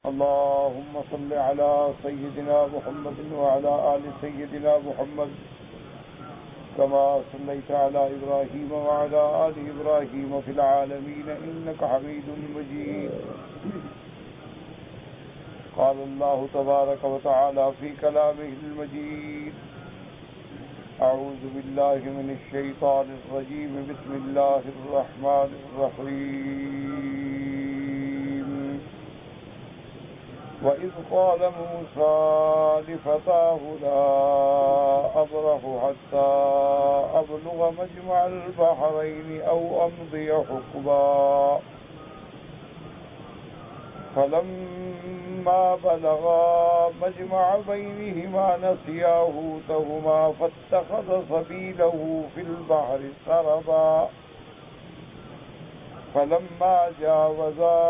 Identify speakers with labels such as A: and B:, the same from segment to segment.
A: اللهم صل على سيدنا محمد وعلى آل سيدنا محمد كما صليت على إبراهيم وعلى آل إبراهيم في العالمين إنك حميد مجيد. قال الله تبارك وتعالى في كلامه المجيد: أعوذ بالله من الشيطان الرجيم. بسم الله الرحمن الرحيم. وإذ قال موسى لفتاه لا أبرح حتى أبلغ مجمع البحرين أو أمضي حقبا فلما بلغا مجمع بينهما نسيا حوتهما فاتخذ سبيله في البحر سربا فلما جاوزا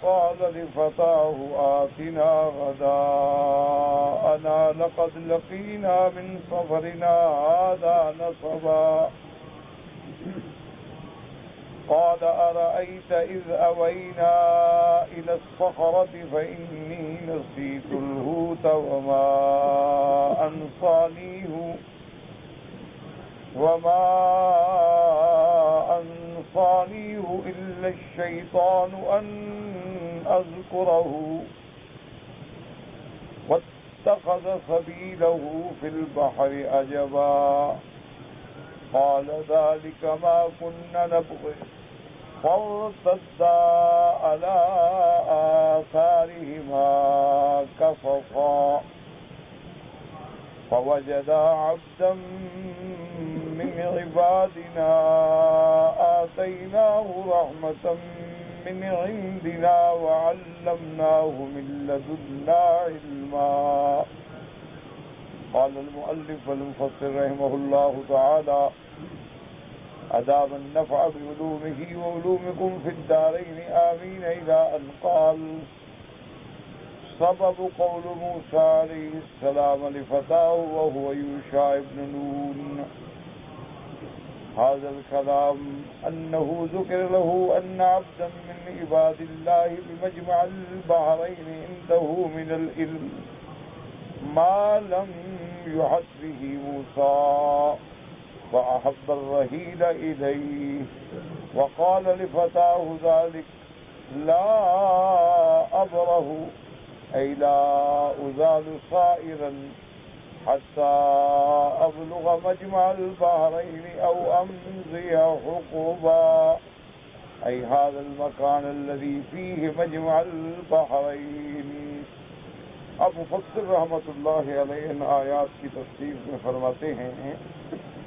A: قال لفتاه آتنا غداءنا لقد لقينا من سفرنا هذا نصبا قال أرأيت إذ أوينا إلى الصخرة فإني نسيت الحوت وما أنصانيه إلا الشيطان أن أذكره واتخذ سبيله في البحر عجبا قال ذلك ما كنا نبغي فارتدا على آثارهما كفرا فوجدا عبدا من عبادنا آتيناه رحمة من عندنا وعلمناه من لدنا علما. قال المؤلف والمفسر رحمه الله تعالى: أدام النفع بعلومه وعلومكم في الدارين آمين. إلى أن قال: سبب قول موسى عليه السلام لفتاه وهو يوشع بن نون هذا الكلام أنه ذكر له أن عبدا من عباد الله بمجمع البحرين عنده من العلم ما لم يحط به موسى فأحب الرحيل إليه وقال لفتاه ذلك لا أبره أي لا أزال صائرا حتى أبلغ مجمع البحرين أو أمضي حقبا أي هذا المكان الذي فيه مجمع البحرين. اب مفسر رحمۃ اللہ علیہ ان آیات کی تفسیر میں فرماتے ہیں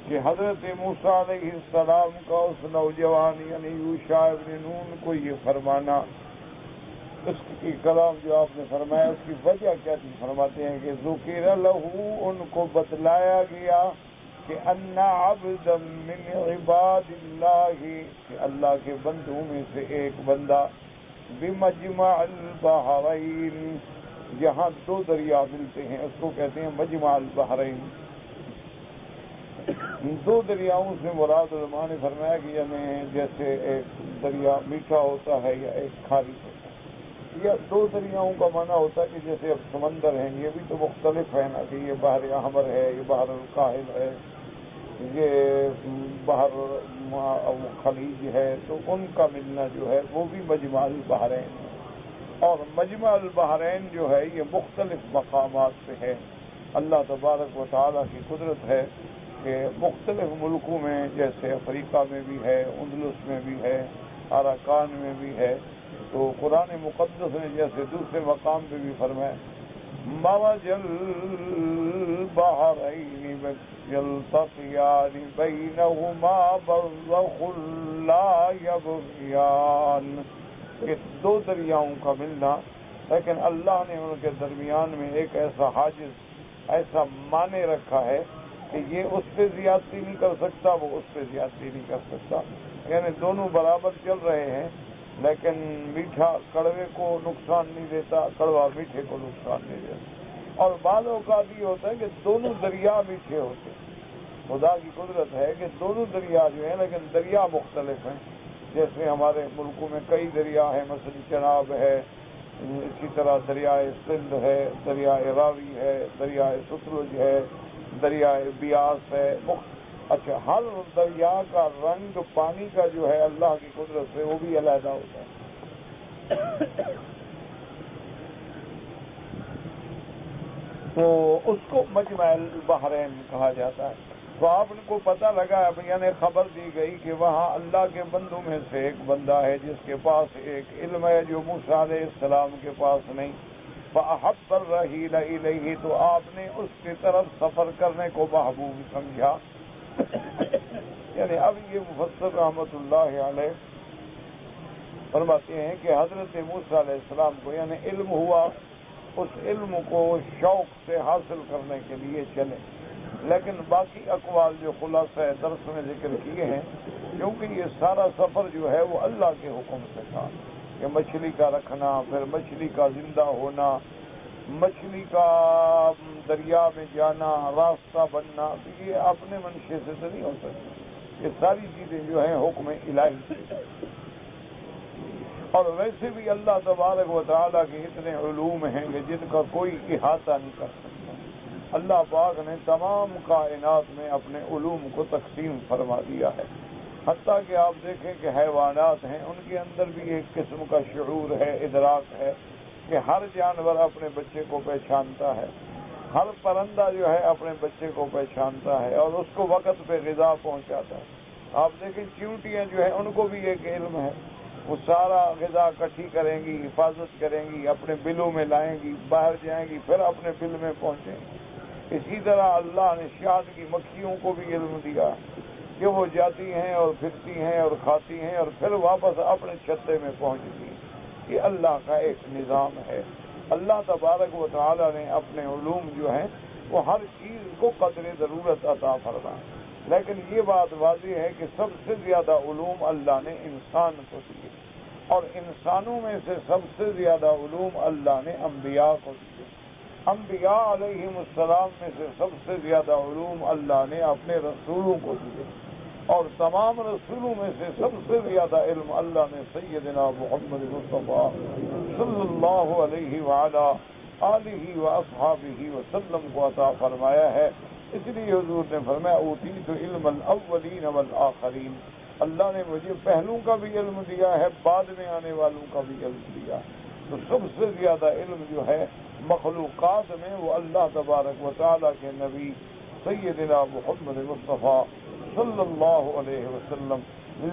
A: کہ حضرت موسیٰ علیہ السلام کا اس نوجوان یعنی یوشع ابن نون کو یہ فرمانا، اس کی کلام جو آپ نے فرمایا اس کی وجہ کیا تھی؟ فرماتے ہیں کہ ذکر لہو ان کو بتلایا گیا کہ ان عبدا من عباد اللہ کہ اللہ کے بندوں میں سے ایک بندہ بمجمع البحرین یہاں دو دریا ملتے ہیں اس کو کہتے ہیں مجمع البحرین. دو دریاؤں سے مراد علماء نے فرمایا کہ یعنی جیسے ایک دریا میٹھا ہوتا ہے یا ایک کھاری ہوتا ہے، یا دو دریاؤں کا معنی ہوتا ہے کہ جیسے اب سمندر ہیں یہ بھی تو مختلف ہے نا کہ یہ بحر احمر ہے، یہ بحر الکاہل ہے، یہ بحر خلیج ہے، تو ان کا ملنا جو ہے وہ بھی مجمع البحرین ہے. اور مجمع البحرین جو ہے یہ مختلف مقامات پہ ہے. اللہ تبارک و تعالیٰ کی قدرت ہے کہ مختلف ملکوں میں جیسے افریقہ میں بھی ہے، اندلس میں بھی ہے، اراکان میں بھی ہے. تو قرآن مقدس نے جیسے دوسرے مقام پہ بھی فرمایا مرج البحرین یلتقیان بینہما برزخ لا یبغیان، کہ دو دریاؤں کا ملنا، لیکن اللہ نے ان کے درمیان میں ایک ایسا حاجز، ایسا مانے رکھا ہے کہ یہ اس پہ زیادتی نہیں کر سکتا، وہ اس پہ زیادتی نہیں کر سکتا. یعنی دونوں برابر چل رہے ہیں، لیکن میٹھا کڑوے کو نقصان نہیں دیتا، کڑوا میٹھے کو نقصان نہیں دیتا. اور بعض اوقات یہ ہوتا ہے کہ دونوں دریا میٹھے ہوتے ہیں. خدا کی قدرت ہے کہ دونوں دریا جو ہیں لیکن دریا مختلف ہیں. جیسے ہمارے ملکوں میں کئی دریا ہیں، مثلا چناب ہے، اسی طرح دریائے سندھ ہے، دریائے راوی ہے، دریائے ستلج ہے، دریائے بیاس ہے۔ اچھا، ہر دریا کا رنگ پانی کا جو ہے اللہ کی قدرت سے وہ بھی علیحدہ ہوتا ہے۔ تو اس کو مجمع البحرین کہا جاتا ہے۔ تو آپ کو پتہ لگا، یعنی خبر دی گئی کہ وہاں اللہ کے بندوں میں سے ایک بندہ ہے جس کے پاس ایک علم ہے جو موسیٰ علیہ السلام کے پاس نہیں۔ فَأَحَبَّ الرَّحِيلَ إِلَيْهِ، تو آپ نے اس کی طرف سفر کرنے کو محبوب سمجھا۔ یعنی اب یہ مفسر رحمۃ اللہ علیہ فرماتے ہیں کہ حضرت موسیٰ علیہ السلام کو یعنی علم ہوا، اس علم کو شوق سے حاصل کرنے کے لیے چلے۔ لیکن باقی اقوال جو خلاصہ درس میں ذکر کیے ہیں، کیونکہ یہ سارا سفر جو ہے وہ اللہ کے حکم سے تھا کہ مچھلی کا رکھنا، پھر مچھلی کا زندہ ہونا، مچھلی کا دریا میں جانا، راستہ بننا، تو یہ اپنے منشے سے تو نہیں ہو سکتی، یہ ساری چیزیں جو ہیں حکم الہی سے۔ اور ویسے بھی اللہ تبارک و تعالیٰ کے اتنے علوم ہیں کہ جن کا کوئی احاطہ نہیں کر سکتا۔ اللہ پاک نے تمام کائنات میں اپنے علوم کو تقسیم فرما دیا ہے، حتیٰ کہ آپ دیکھیں کہ حیوانات ہیں، ان کے اندر بھی ایک قسم کا شعور ہے، ادراک ہے، کہ ہر جانور اپنے بچے کو پہچانتا ہے، ہر پرندہ جو ہے اپنے بچے کو پہچانتا ہے اور اس کو وقت پہ غذا پہنچاتا ہے۔ آپ دیکھیں چیونٹیاں جو ہیں ان کو بھی ایک علم ہے، وہ سارا غذا اکٹھی کریں گی، حفاظت کریں گی، اپنے بلوں میں لائیں گی، باہر جائیں گی، پھر اپنے بل میں پہنچیں گی۔ اسی طرح اللہ نے شہد کی مکھیوں کو بھی علم دیا کہ وہ جاتی ہیں اور پھرتی ہیں اور کھاتی ہیں اور پھر واپس اپنے چھتے میں پہنچتی ہیں۔ یہ اللہ کا ایک نظام ہے۔ اللہ تبارک و تعالی نے اپنے علوم جو ہیں وہ ہر چیز کو قدر ضرورت عطا فرمائے، لیکن یہ بات واضح ہے کہ سب سے زیادہ علوم اللہ نے انسان کو دیے، اور انسانوں میں سے سب سے زیادہ علوم اللہ نے انبیاء کو دیے۔ انبیاء علیہم السلام میں سے سب سے زیادہ علوم اللہ نے اپنے رسولوں کو دیے، اور تمام رسولوں میں سے سب سے زیادہ علم اللہ نے سیدنا محمد مصطفیٰ صلی اللہ علیہ وعلا آلہ واصحابہ وسلم کو عطا فرمایا ہے۔ اس لیے حضور نے فرمایا اوتیت علم الاولین والآخرین، اللہ نے مجھے پہلوں کا بھی علم دیا ہے، بعد میں آنے والوں کا بھی علم دیا۔ تو سب سے زیادہ علم جو ہے مخلوقات میں وہ اللہ تبارک و تعالیٰ کے نبی سیدنا محمد مصطفیٰ صلی اللہ علیہ وسلم۔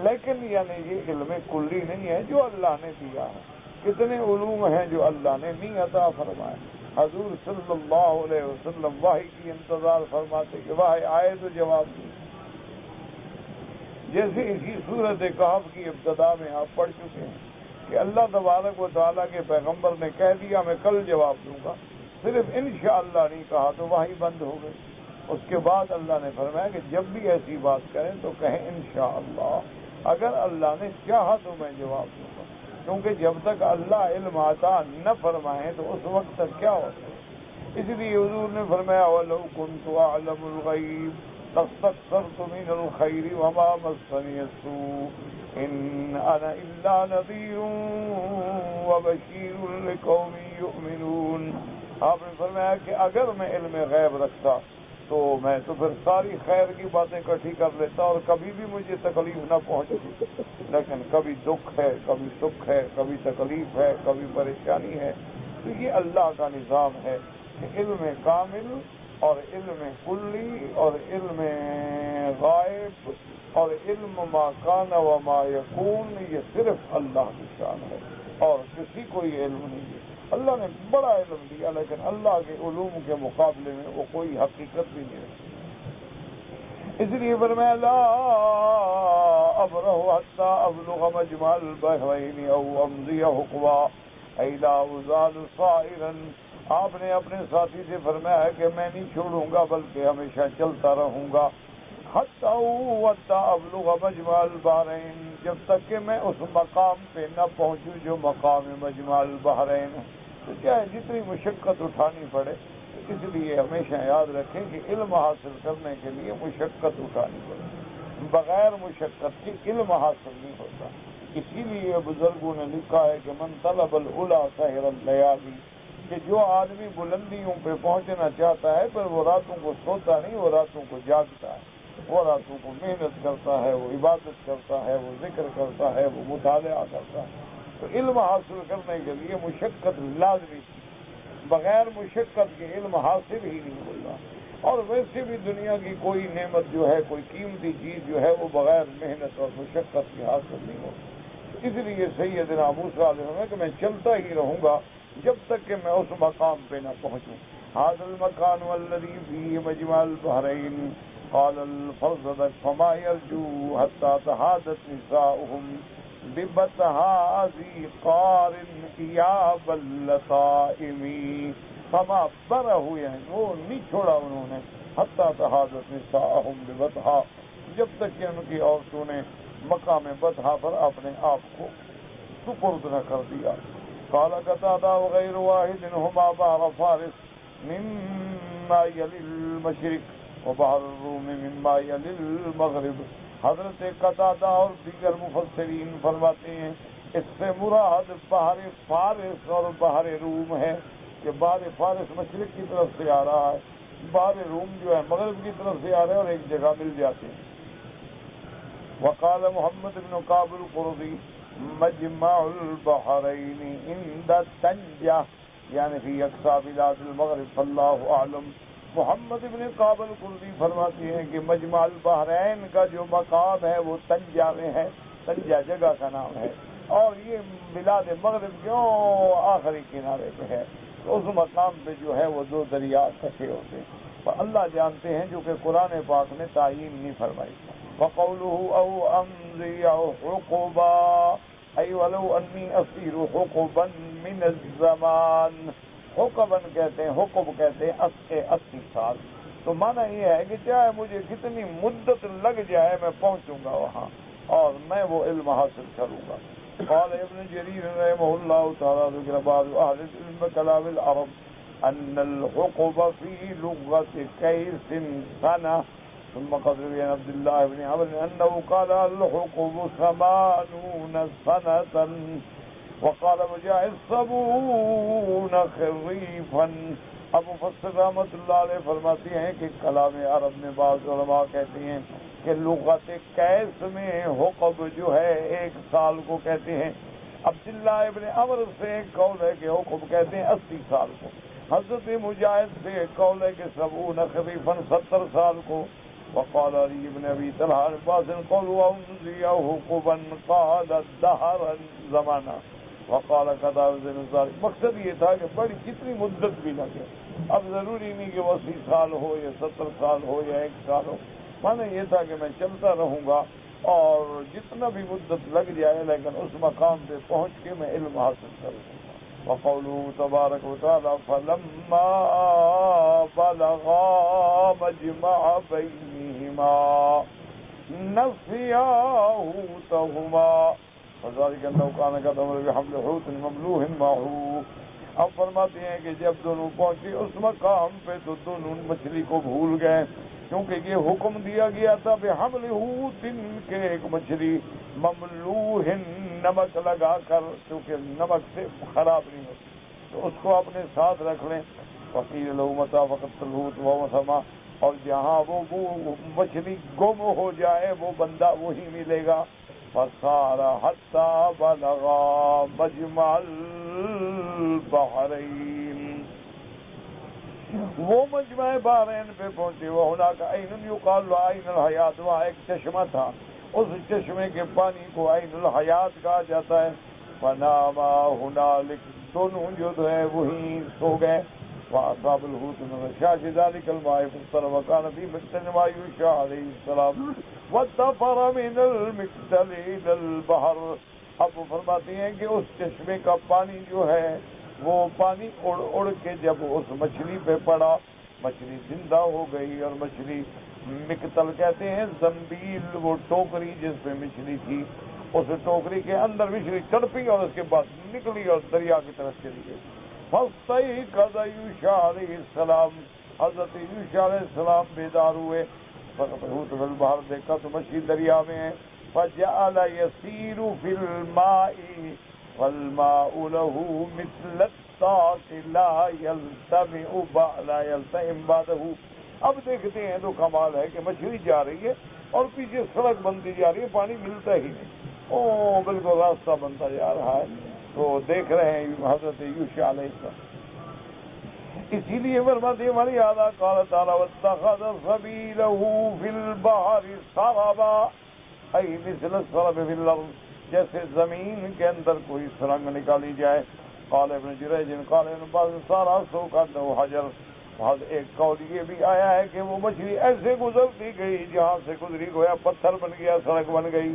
A: لیکن یعنی یہ علم کلی نہیں ہے جو اللہ نے دیا ہے، کتنے علوم ہیں جو اللہ نے نہیں عطا فرمائے۔ حضور صلی اللہ علیہ وسلم وحی کی انتظار فرماتے کہ وحی آئے تو جواب دیں، جیسے اسی صورت کہف کی ابتدا میں آپ پڑھ چکے ہیں کہ اللہ تبارک و تعالیٰ کے پیغمبر نے کہہ دیا میں کل جواب دوں گا، صرف انشاءاللہ نہیں کہا تو وحی بند ہو گئی۔ اس کے بعد اللہ نے فرمایا کہ جب بھی ایسی بات کریں تو کہیں انشاءاللہ، اگر اللہ نے چاہا تو میں جواب دوں گا، کیونکہ جب تک اللہ علم عطا نہ فرمائے تو اس وقت تک کیا ہوتا ہے۔ اس لیے حضور نے فرمایا وَلَوْ كُنْتُ أَعْلَمُ الْغَيْبَ لَاسْتَكْثَرْتُ مِنَ الْخَيْرِ وَمَا مَسَّنِيَ السُّوءُ إِنْ أَنَا إِلَّا نَذِيرٌ وَبَشِيرٌ لِقَوْمٍ يُؤْمِنُونَ۔ آپ نے فرمایا کہ اگر میں علم غیب رکھتا تو میں تو پھر ساری خیر کی باتیں اکٹھی کر لیتا اور کبھی بھی مجھے تکلیف نہ پہنچتی، لیکن کبھی دکھ ہے، کبھی سکھ ہے، کبھی تکلیف ہے، کبھی پریشانی ہے۔ تو یہ اللہ کا نظام ہے کہ علم کامل اور علم کلی اور علم غائب اور علم ما کان و ما یکون یہ صرف اللہ کی شان ہے اور کسی کو یہ علم نہیں ہے۔ اللہ نے بڑا علم دیا لیکن اللہ کے علوم کے مقابلے میں وہ کوئی حقیقت بھی نہیں رکھتی۔ اس لیے فرمایا لا ابرح حتی ابلغ مجمع البحرین او امضی حقبا ای لا ازال صائرا۔ آپ نے اپنے ساتھی سے فرمایا کہ میں نہیں چھوڑوں گا بلکہ ہمیشہ چلتا رہوں گا حتی ابلغ مجمع البحرین، جب تک کہ میں اس مقام پہ نہ پہنچوں جو مقام مجمع البحرین ہے۔ تو چاہے جتنی مشقت اٹھانی پڑے، اس لیے ہمیشہ یاد رکھیں کہ علم حاصل کرنے کے لیے مشقت اٹھانی پڑے، بغیر مشقت کے علم حاصل نہیں ہوتا۔ اسی لیے بزرگوں نے لکھا ہے کہ من طلب العلا سحر اللیالی، کہ جو آدمی بلندیوں پہ پہنچنا چاہتا ہے پر وہ راتوں کو سوتا نہیں، وہ راتوں کو جاگتا ہے، وہ راتوں کو محنت کرتا ہے، وہ عبادت کرتا ہے، وہ ذکر کرتا ہے، وہ مطالعہ کرتا ہے، تو علم حاصل کرنے کے لیے مشقت لازمی تھی، بغیر مشقت کے علم حاصل ہی نہیں ہوگا۔ اور ویسے بھی دنیا کی کوئی نعمت جو ہے، کوئی قیمتی چیز جو ہے، وہ بغیر محنت اور مشقت کے حاصل نہیں ہوتی۔ اس لیے سیدنا موسیٰ علیہ السلام کہ میں چلتا ہی رہوں گا جب تک کہ میں اس مقام پہ نہ پہنچوں۔ ھذا المکان والذی فیہ مجمع البحرین قال الفرزدق فما یرجو حتی تحادت نساؤہم ببطحا ذی قار ایاب اللطائمی فما برہ، یعنی وہ نہیں چھوڑا انہوں نے حتی تحادت نساءہم ببطحا، جب تک کہ ان کی عورتوں نے مقام بطحا پر اپنے آپ کو سپرد نہ کر دیا۔ قال قتادہ وغیر واحد ہما بحر فارس مما یلی المشرق وبحر الروم مما یلی المغرب۔ حضرت قتادہ اور دیگر مفسرین فرماتے ہیں اس سے مراد بحر فارس اور بحر روم ہے، کہ بحر فارس مشرق کی طرف سے آ رہا ہے، بحر روم جو ہے مغرب کی طرف سے آ رہے ہیں اور ایک جگہ مل جاتے ہیں۔ وقال محمد بن کعب القرظی مجمع البحرین عند طنجہ، یعنی فی اقصی بلاد المغرب فاللہ اعلم۔ محمد بن کعب القرظی فرماتے ہیں کہ مجمع البحرین کا جو مقام ہے وہ طنجہ میں ہے، طنجہ جگہ کا نام ہے، اور یہ بلاد مغرب جو آخری کنارے پہ ہے، تو اس مقام پہ جو ہے وہ دو دریا اکٹھے ہوتے ہیں، تو اللہ جانتے ہیں، جو کہ قرآن پاک نے تعیین نہیں فرمائی۔ وقوله او امضی او حقبا ای ولو انی اسیر حقبا من الزمان، حقباً کہتے ہیں، حقب کہتے ہیں 80 سال، تو معنی یہ ہے کہ چاہے مجھے کتنی مدت لگ جائے میں پہنچوں گا وہاں اور میں وہ علم حاصل کروں گا۔ قال ابن جریر رحمہ اللہ تعالیٰ ذکر بعض اہل العلم کلام العرب ان الحقب فی لغت کیس سنہ، ثم قد روي عن عبد الله بن عمرو انه قال الحقب 80 سنة وقال مجاهد 70 خريفا۔ اب مفسر رحمۃ اللہ علیہ فرماتے ہیں کہ کلام عرب میں بعض علماء کہتے ہیں کہ لغت کیس میں حقب جو ہے 1 سال کو کہتے ہیں۔ عبداللہ ابن عمرو سے ایک قول ہے کہ حقب کہتے ہیں 80 سال کو، حضرت مجاہد سے ایک قول ہے کہ 70 خریفا 70 سال کو، وقال علی بن ابی طلحہ عباس قولوا امضی حقبا قال دہرا زمانہ وقال قضا ذلك۔ مقصد یہ تھا کہ بڑی کتنی مدت بھی لگے، اب ضروری نہیں کہ وہ 80 سال ہو یا 70 سال ہو یا 1 سال ہو، معنی یہ تھا کہ میں چلتا رہوں گا اور جتنا بھی مدت لگ جائے لیکن اس مقام پہ پہنچ کے میں علم حاصل کروں گا۔ وقوله تبارک وتعالی فلما بلغا مجمع بینہما نسیا حوتہما فذلک انہ کان قد امر بحمل حوت مملوح معه۔ اب فرماتے ہیں کہ جب دونوں پہنچے اس مقام پہ تو دونوں مچھلی کو بھول گئے، کیونکہ یہ حکم دیا گیا تھا بحمل حوت کہ ایک مچھلی مملوح نمک لگا کر، کیونکہ نمک سے خراب نہیں ہوتی، تو اس کو اپنے ساتھ رکھ لیں۔ وقیل لہ متی وقت الحوت وهو سما، اور جہاں وہ مچھلی گم ہو جائے وہ بندہ وہی ملے گا۔ فصار حتی بلغا مجمع البحرین، وہ مجمع بحرین پہ پہنچے، وہ ہناک عین یقال له عین الحیات، وہاں ایک چشمہ تھا، اس چشمے کے پانی کو عین الحیات کہا جاتا ہے۔ فناما ہنالک، دونوں جو ہے وہیں سو گئے۔ وأصاب الحوت من رشاش ذلك الماء فاضطر وكان في مقتل ما يوشع عليه السلام واتفر من المقتل إلى البحر۔ اب فرماتے ہیں کہ اس چشمے کا پانی جو ہے وہ پانی اڑ اڑ کے جب اس مچھلی پہ پڑا، مچھلی زندہ ہو گئی، اور مچھلی مقتل کہتے ہیں زنبیل، وہ ٹوکری جس پہ مچھلی تھی، اس ٹوکری کے اندر مچھلی تڑپی اور اس کے بعد نکلی اور دریا کی طرف چلی گئی۔ فاستيقظ یوشع علیہ السلام، حضرت یوشع علیہ السلام بیدار ہوئے، فقط الحوت فی البحر، دیکھا تو مچھلی دریا میں ہے، فجعل يسير في الماء والماء له مثل الطاق لا يلتئم بعده. اب دیکھتے ہیں تو کمال ہے کہ مچھلی جا رہی ہے اور پیچھے سڑک بنتی جا رہی ہے، پانی ملتا ہی نہیں، بالکل راستہ بنتا جا رہا ہے. تو دیکھ رہے ہیں حضرت یوشع علیہ السلام. اسی لیے فرماتے ہیں ہماری اعلیٰ قال تعالیٰ واتخذ سبیلہ فی البحر سربا ای مثل السرب فی الارض، جیسے زمین کے اندر کوئی سرنگ نکالی جائے. قال ابن جریج قال ابن عباس سارا سو کانه حجر. ایک قول یہ بھی آیا ہے کہ وہ مچھلی ایسے گزرتی گئی جہاں سے گزری گویا پتھر بن گیا، سڑک بن گئی.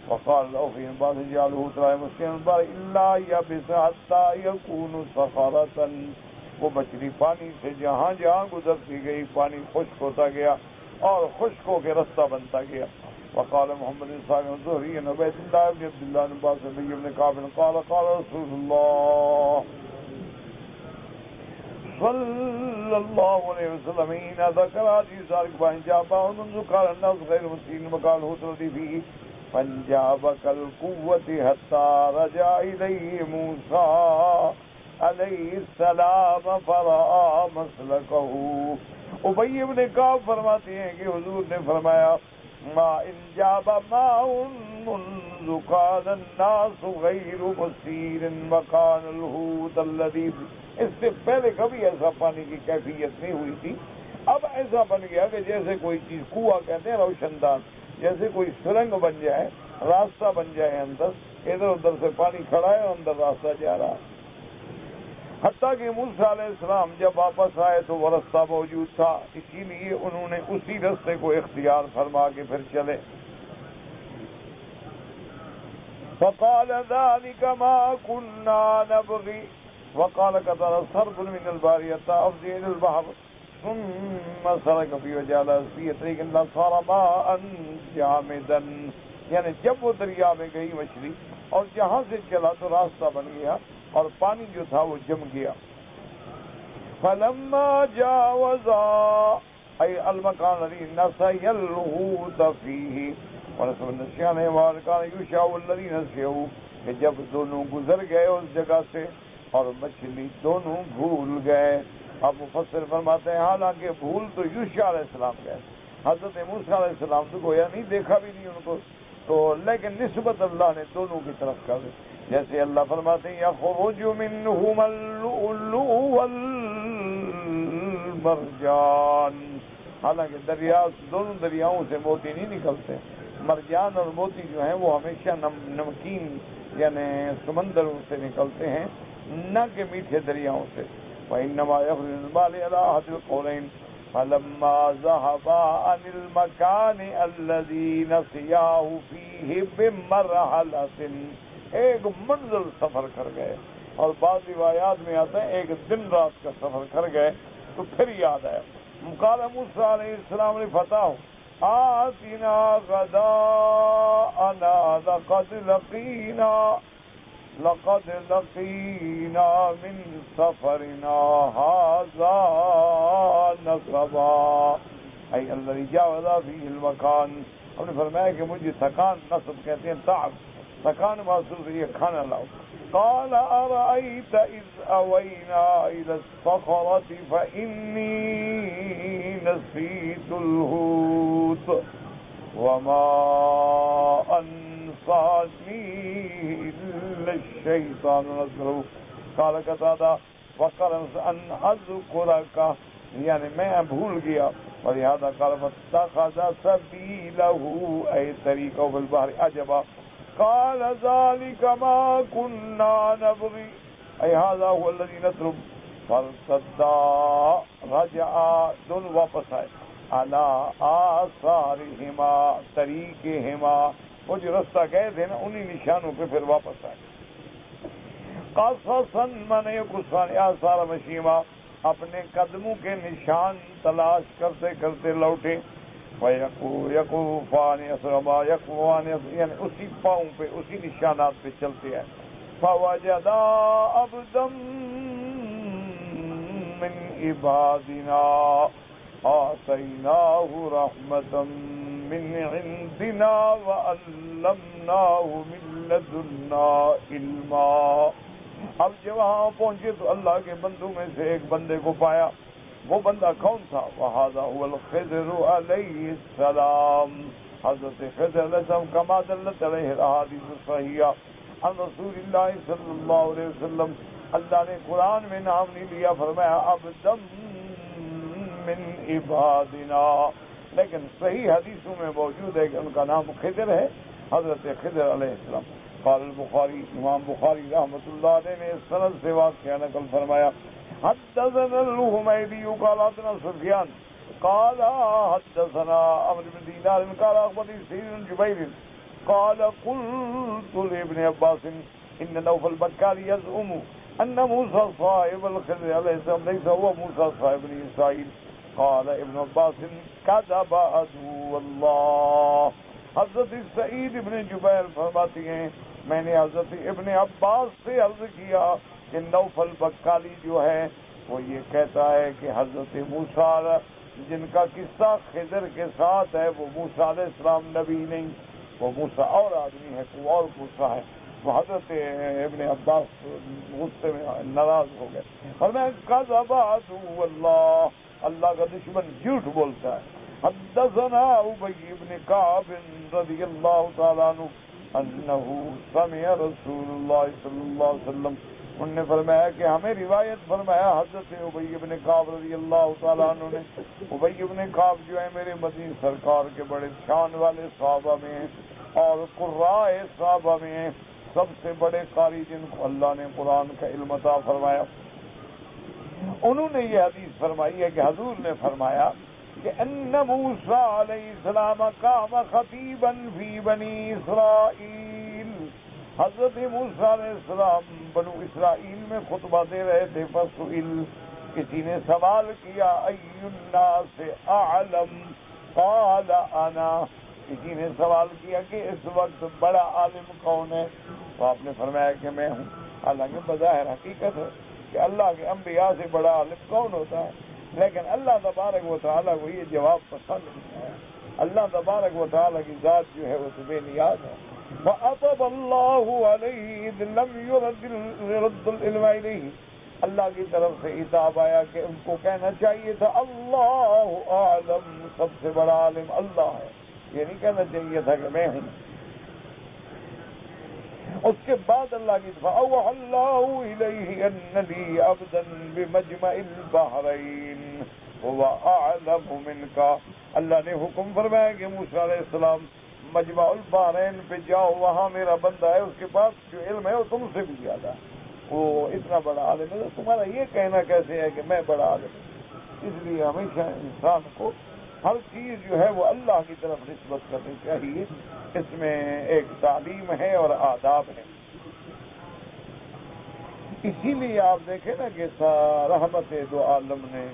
A: وقال له في بعض جعله ترى مسكين البحر الا يبس حتى يكون صخرة. وہ مچھلی پانی سے جہاں جہاں گزرتی گئی پانی خشک ہوتا گیا اور خشک ہو کے رستہ بنتا گیا. وقال محمد بن اسحاق الزهري عن عبيد الله بن عبد الله بن عباس بن كعب قال قال رسول الله صلى الله عليه وسلم حين ذكر حديث ذلك فانجاب منذ قال الناس غير مسلمين وقال هو فيه فانجاب كالقوة حتى رجع إليه موسى علیہ السلام فرآ مسلکہ. ابی بن کعب فرماتے ہیں کہ حضور نے فرمایا ما انجاب ماء منذ كان الناس غیر مسیر وكان الحوت الذي. اس سے پہلے کبھی ایسا پانی کی کیفیت نہیں ہوئی تھی. اب ایسا بن گیا کہ جیسے کوئی چیز کنواں کہتے ہیں روشن دان، جیسے کوئی سرنگ بن جائے، راستہ بن جائے، اندر ادھر ادھر سے پانی کھڑا ہے اور اندر راستہ جا رہا. حتیٰ کہ موسیٰ علیہ السلام جب واپس آئے تو وہ رستہ موجود تھا، اسی لیے انہوں نے اسی رستے کو اختیار فرما کے پھر چلے. فقال ذلك ما كنا نبغي وقال قطر صرف من البحر حتى أفضي إلى البحر ثم سلك فيه وجعل في طريق الله صار ماء جامدا. یعنی جب وہ دریا میں گئی مچھلی اور جہاں سے چلا تو راستہ بن گیا اور پانی جو تھا وہ جم گیا. فلما جاوزا اي المكان الذي نسي الحوت فيه ورسول النسيان وكان يشاء الذين نسيوا، کہ جب دونوں گزر گئے اس جگہ سے اور مچھلی دونوں بھول گئے. اب مفسر فرماتے ہیں حالانکہ بھول تو یوشع علیہ السلام گئے، حضرت موسیٰ علیہ السلام تو گویا نہیں دیکھا بھی نہیں ان کو، تو لیکن نسبت اللہ نے دونوں کی طرف کر دی. جیسے اللہ فرماتے ہیں یخرج منهما اللؤلؤ والمرجان، حالانکہ دریا دونوں دریاؤں سے موتی نہیں نکلتے. مرجان اور موتی جو ہیں وہ ہمیشہ نمکین یعنی سمندروں سے نکلتے ہیں، نہ کہ میٹھے دریاؤں سے. وإنما يخرج من الماء على أحد القولين فلما ذهبا عن المكان الذي نسياه فيه بمرحلة، ایک منزل سفر کر گئے، اور بعض روایات میں آتا ہے ایک دن رات کا سفر کر گئے تو پھر یاد آیا. قال موسیٰ علیہ السلام لفتاه آتنا غداءنا لقد لقينا من سفرنا هذا نصبا أي الذي جاوز فيه المكان. ہم نے فرمایا کہ مجھے تھکان، نصب کہتے ہیں تعب، تھکان محسوس ہے، کھانا لاؤ. قال أرأيت إذ أوينا إلى الصخرة فإني نسيت الحوت وما أنسانيه إلا الشيطان نزغه. قال قتادة فقرن أن أذكرك، یعنی میں بھول گیا، ولهذا قال فاتخذ سبيله أي طريقه في البحر عجبا. قال ذلك ما كنا نبغي أي هذا هو الذي نطلب. فارتدا رجعا، دونوں واپس آئے، على آثارهما طریقہما، وہ جو رستہ گئے تھے نا انہی نشانوں پہ پھر واپس آئے. قصصا من یقصان آثار مشیما، اپنے قدموں کے نشان تلاش کرتے کرتے لوٹے. یقوفان اسرما یقوفان، یعنی اسی پاؤں پہ اسی نشانات پہ چلتے ہیں. فوجدا عبدا من عبادنا آتیناہ رحمتا من عندنا وعلمناه من لدنا علما. اب جب وہاں پہنچے تو اللہ کے بندوں میں سے ایک بندے کو پایا. وہ بندہ کون تھا؟ وَهَذَا هُوَ الْخِضْرُ عَلَيْهِ السَّلَامُ. حضرت خضر علیہ السلام كما دلت علیہ الأحادیث الصحیحہ عن رسول اللہ صلی اللہ علیہ وسلم. اللہ نے قرآن میں نام نہیں لیا، فرمایا عبدا من عبادنا، لیکن صحیح حدیثوں میں موجود ہے کہ ان کا نام خضر ہے، حضرت خضر علیہ السلام. قال البخاری، امام بخاری رحمۃ اللہ علیہ نے سند سے واقعہ نقل فرمایا. حدثنا الحمیدی قال حدثنا سفیان قال حدثنا عمرو بن دینار قال اخبرني سعيد بن جبير قال قلت لابن عباس ان نوفل البكالي يزعم ان موسى صاحب الخضر عليه السلام ليس هو موسى صاحب بني اسرائيل. قال ابن عباس كذب عدو الله. حضرت سعید ابن جبیر فرماتی ہیں میں نے حضرت ابن عباس سے عرض کیا کہ نوفل بکالی جو ہے وہ یہ کہتا ہے کہ حضرت موسیٰ جن کا قصہ خضر کے ساتھ ہے وہ موسیٰ علیہ السلام نبی نہیں، وہ موسیٰ اور آدمی ہے، کوئی اور موسیٰ ہے. وہ حضرت ابن عباس غصے میں ناراض ہو گئے اور میں قذب عدو اللہ، اللہ کا دشمن جھوٹ بولتا ہے. حدثنا ابی بن کعب رضی اللہ تعالیٰ عنہ انہ سمع رسول اللہ صلی اللہ علیہ وسلم، انہوں نے فرمایا کہ ہمیں روایت فرمایا حضرت ابی بن کعب رضی اللہ تعالیٰ عنہ نے. ابی بن کعب جو ہے میرے مدینہ سرکار کے بڑے شان والے صحابہ میں ہیں اور قراء صحابہ میں ہیں، سب سے بڑے قاری جن کو اللہ نے قرآن کا علم عطا فرمایا. انہوں نے یہ حدیث فرمائی ہے کہ حضور نے فرمایا کہ ان موسیٰ علیہ السلام قام خطیبا فی بنی اسرائیل. حضرت موسیٰ علیہ السلام بنو اسرائیل میں خطبہ دے رہے تھے. فسئل، کسی نے سوال کیا، ای الناس اعلم، قال انا، کسی نے سوال کیا کہ اس وقت بڑا عالم کون ہے؟ تو آپ نے فرمایا کہ میں ہوں. حالانکہ بظاہر حقیقت ہے کہ اللہ کے انبیاء سے بڑا عالم کون ہوتا ہے، لیکن اللہ تبارک و تعالیٰ کو یہ جواب پسند نہیں ہے. اللہ تبارک و تعالیٰ کی ذات جو ہے وہ تو بے نیاز ہے. فَأَطَبَ اللَّهُ عَلَيْهِ إِذْ لَمْ يُرَدْ الْعِلْمَ إِلَيْهِ. اللہ کی طرف سے عتاب آیا کہ ان کو کہنا چاہیے تھا اللہ اعلم، سب سے بڑا عالم اللہ ہے، یہ نہیں کہنا چاہیے تھا کہ میں ہوں. اس کے بعد اللہ کی فَأَوْحَى اللَّهُ إِلَيْهِ أَنَّ لِي عَبْدًا بِمَجْمَعِ الْبَحْرَيْنِ هُوَ أَعْلَمُ مِنْكَ. اللہ نے حکم فرمایا کہ موسیٰ علیہ السلام مجمع البحرین پہ جاؤ، وہاں میرا بندہ ہے، اس کے پاس جو علم ہے وہ تم سے بھی زیادہ ہے، وہ اتنا بڑا عالم ہے. تمہارا یہ کہنا کیسے ہے کہ میں بڑا عالم ہوں؟ اس لیے ہمیشہ انسان کو ہر چیز جو ہے وہ اللہ کی طرف نسبت کرنی چاہیے. اس میں ایک تعلیم ہے اور آداب ہے. اسی لیے آپ دیکھیں نا کہ رحمت دو عالم نے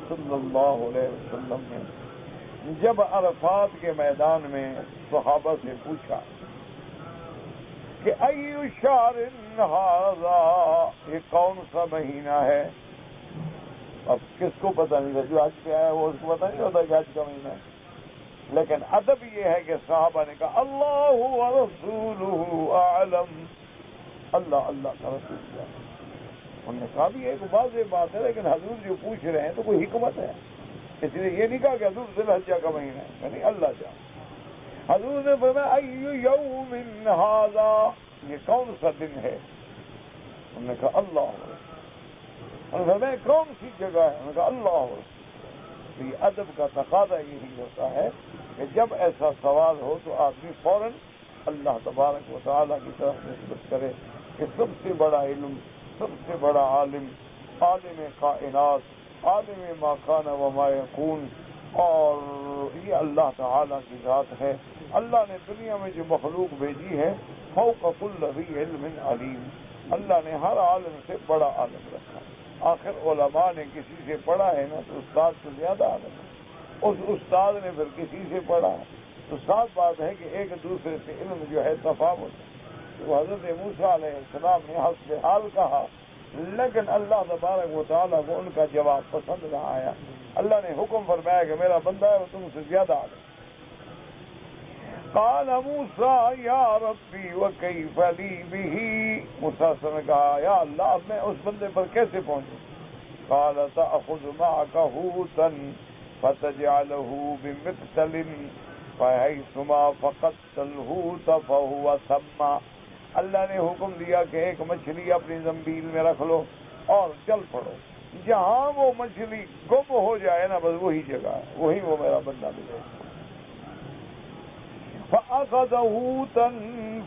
A: صلی اللہ علیہ وسلم نے جب عرفات کے میدان میں صحابہ سے پوچھا کہ ای شہر ھذا، یہ کون سا مہینہ ہے؟ اب کس کو پتہ نہیں تھا، جو حج پہ آیا وہ اس کو پتہ نہیں ہوتا کہ حج کا مہینہ ہے. لیکن ادب یہ ہے کہ صحابہ نے کہا اللہ ورسولہ اعلم، اللہ اللہ کا رسول ہے. انہوں نے کہا بھی ایک واضح بات ہے، لیکن حضور جو پوچھ رہے ہیں تو کوئی حکمت ہے، اس لیے یہ نہیں کہا کہ حضور ذی الحجہ کا مہینہ ہے، یعنی اللہ جان. حضور نے فرمایا ای یوم ھذا، یہ کون سا دن ہے؟ انہوں نے کہا اللہ. انہوں نے فرمایا کون سی جگہ ہے؟ انہوں نے کہا اللہ. تو یہ ادب کا تقاضا یہی ہوتا ہے کہ جب ایسا سوال ہو تو آدمی فوراً اللہ تبارک و تعالیٰ کی طرف نسبت کرے کہ سب سے بڑا علم، سب سے بڑا عالم، عالم کائنات، عالم ما کان و ما یکون، اور یہ اللہ تعالیٰ کی ذات ہے. اللہ نے دنیا میں جو مخلوق بھیجی ہے فوق کل ذی علم علیم، اللہ نے ہر عالم سے بڑا عالم رکھا. آخر علماء نے کسی سے پڑھا ہے نا تو استاد سے زیادہ عالم ہے، اس استاد نے پھر کسی سے پڑھا ہے تو صاف بات ہے کہ ایک دوسرے سے علم جو ہے تفاوت ہے. تو حضرت موسیٰ علیہ السلام نے حسب حال کہا، لیکن اللہ تبارک و تعالیٰ کو ان کا جواب پسند نہ آیا. اللہ نے حکم فرمایا کہ میرا بندہ ہے وہ تم سے زیادہ عالم. قال موسیٰ یا ربی وکیف لی بہ، موسیٰ نے کہا یا اللہ میں اس بندے پر کیسے پہنچوں؟ قال تأخذ معك حوتا فتجعله بمقتل فحيثما فقدت الحوت فهو ثم، اللہ نے حکم دیا کہ ایک مچھلی اپنی زنبیل میں رکھ لو اور چل پڑو، جہاں وہ مچھلی گم ہو جائے نا بس وہی جگہ ہے، وہی وہ میرا بندہ ملے۔ فأخذ حوتا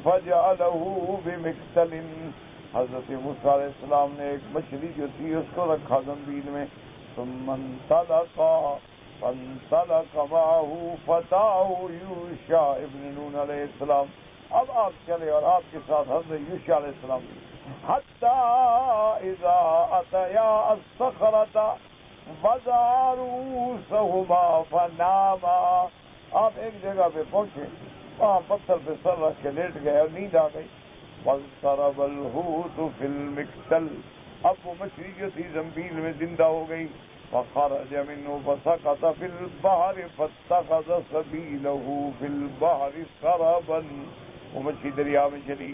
A: فجعله بمقتل، حضرت موسیٰ علیہ السلام نے ایک مچھلی جو تھی اس کو رکھا زنبیل میں، ثم انطلق فانطلق معه فتاه یوشع ابن نون علیہ السلام، اب آپ چلے اور آپ کے ساتھ حضرت یوشع علیہ السلام، حتی اذا اتیا الصخرۃ وضعا رؤوسہما فناما، آپ ایک جگہ پہ پہنچے، وہاں پتھر پہ سر رکھ کے لیٹ گئے اور نیند آ گئی۔ واضطرب الحوت فی المقتل، اب وہ مچھلی جو تھی زنبیل میں زندہ ہو گئی، فخرج منه فسقط فی البحر فاتخذ سبیلہ فی البحر سربا، وہ مچھلی دریا میں چلی۔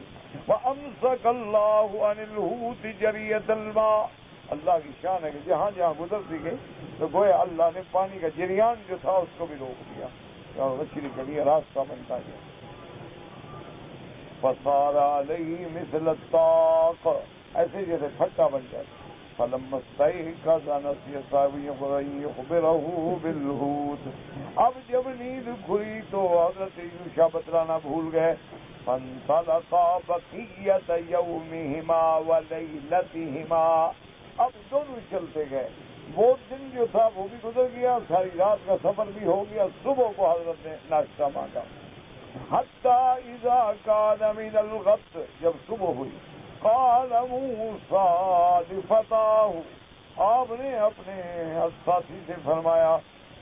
A: وامسک اللہ عن الحوت جریۃ الماء، اللہ کی شان ہے کہ جہاں جہاں گزرتی گئی تو گویا اللہ نے پانی کا جریان جو تھا اس کو بھی روک دیا اور مچھلی کے لیے راستہ بنتا گیا۔ فصار علیہ مثل الطاق، ایسے جیسے پھٹا بن جائے۔ فلما استيقظ نسي صاحبه يخبره بالحوت، اب جب نیند کھلی تو حضرت یوشع بتلانا بھول گئے۔ فانطلقا بقیۃ یومہما ولیلتہما، اب دونوں چلتے گئے، وہ دن جو تھا وہ بھی گزر گیا، ساری رات کا سفر بھی ہو گیا، صبح کو حضرت نے ناشتہ مانگا۔ حتی اذا کان من الغد، جب صبح ہوئی، قال موسیٰ لفتاہ، آپ نے اپنے ساتھی سے فرمایا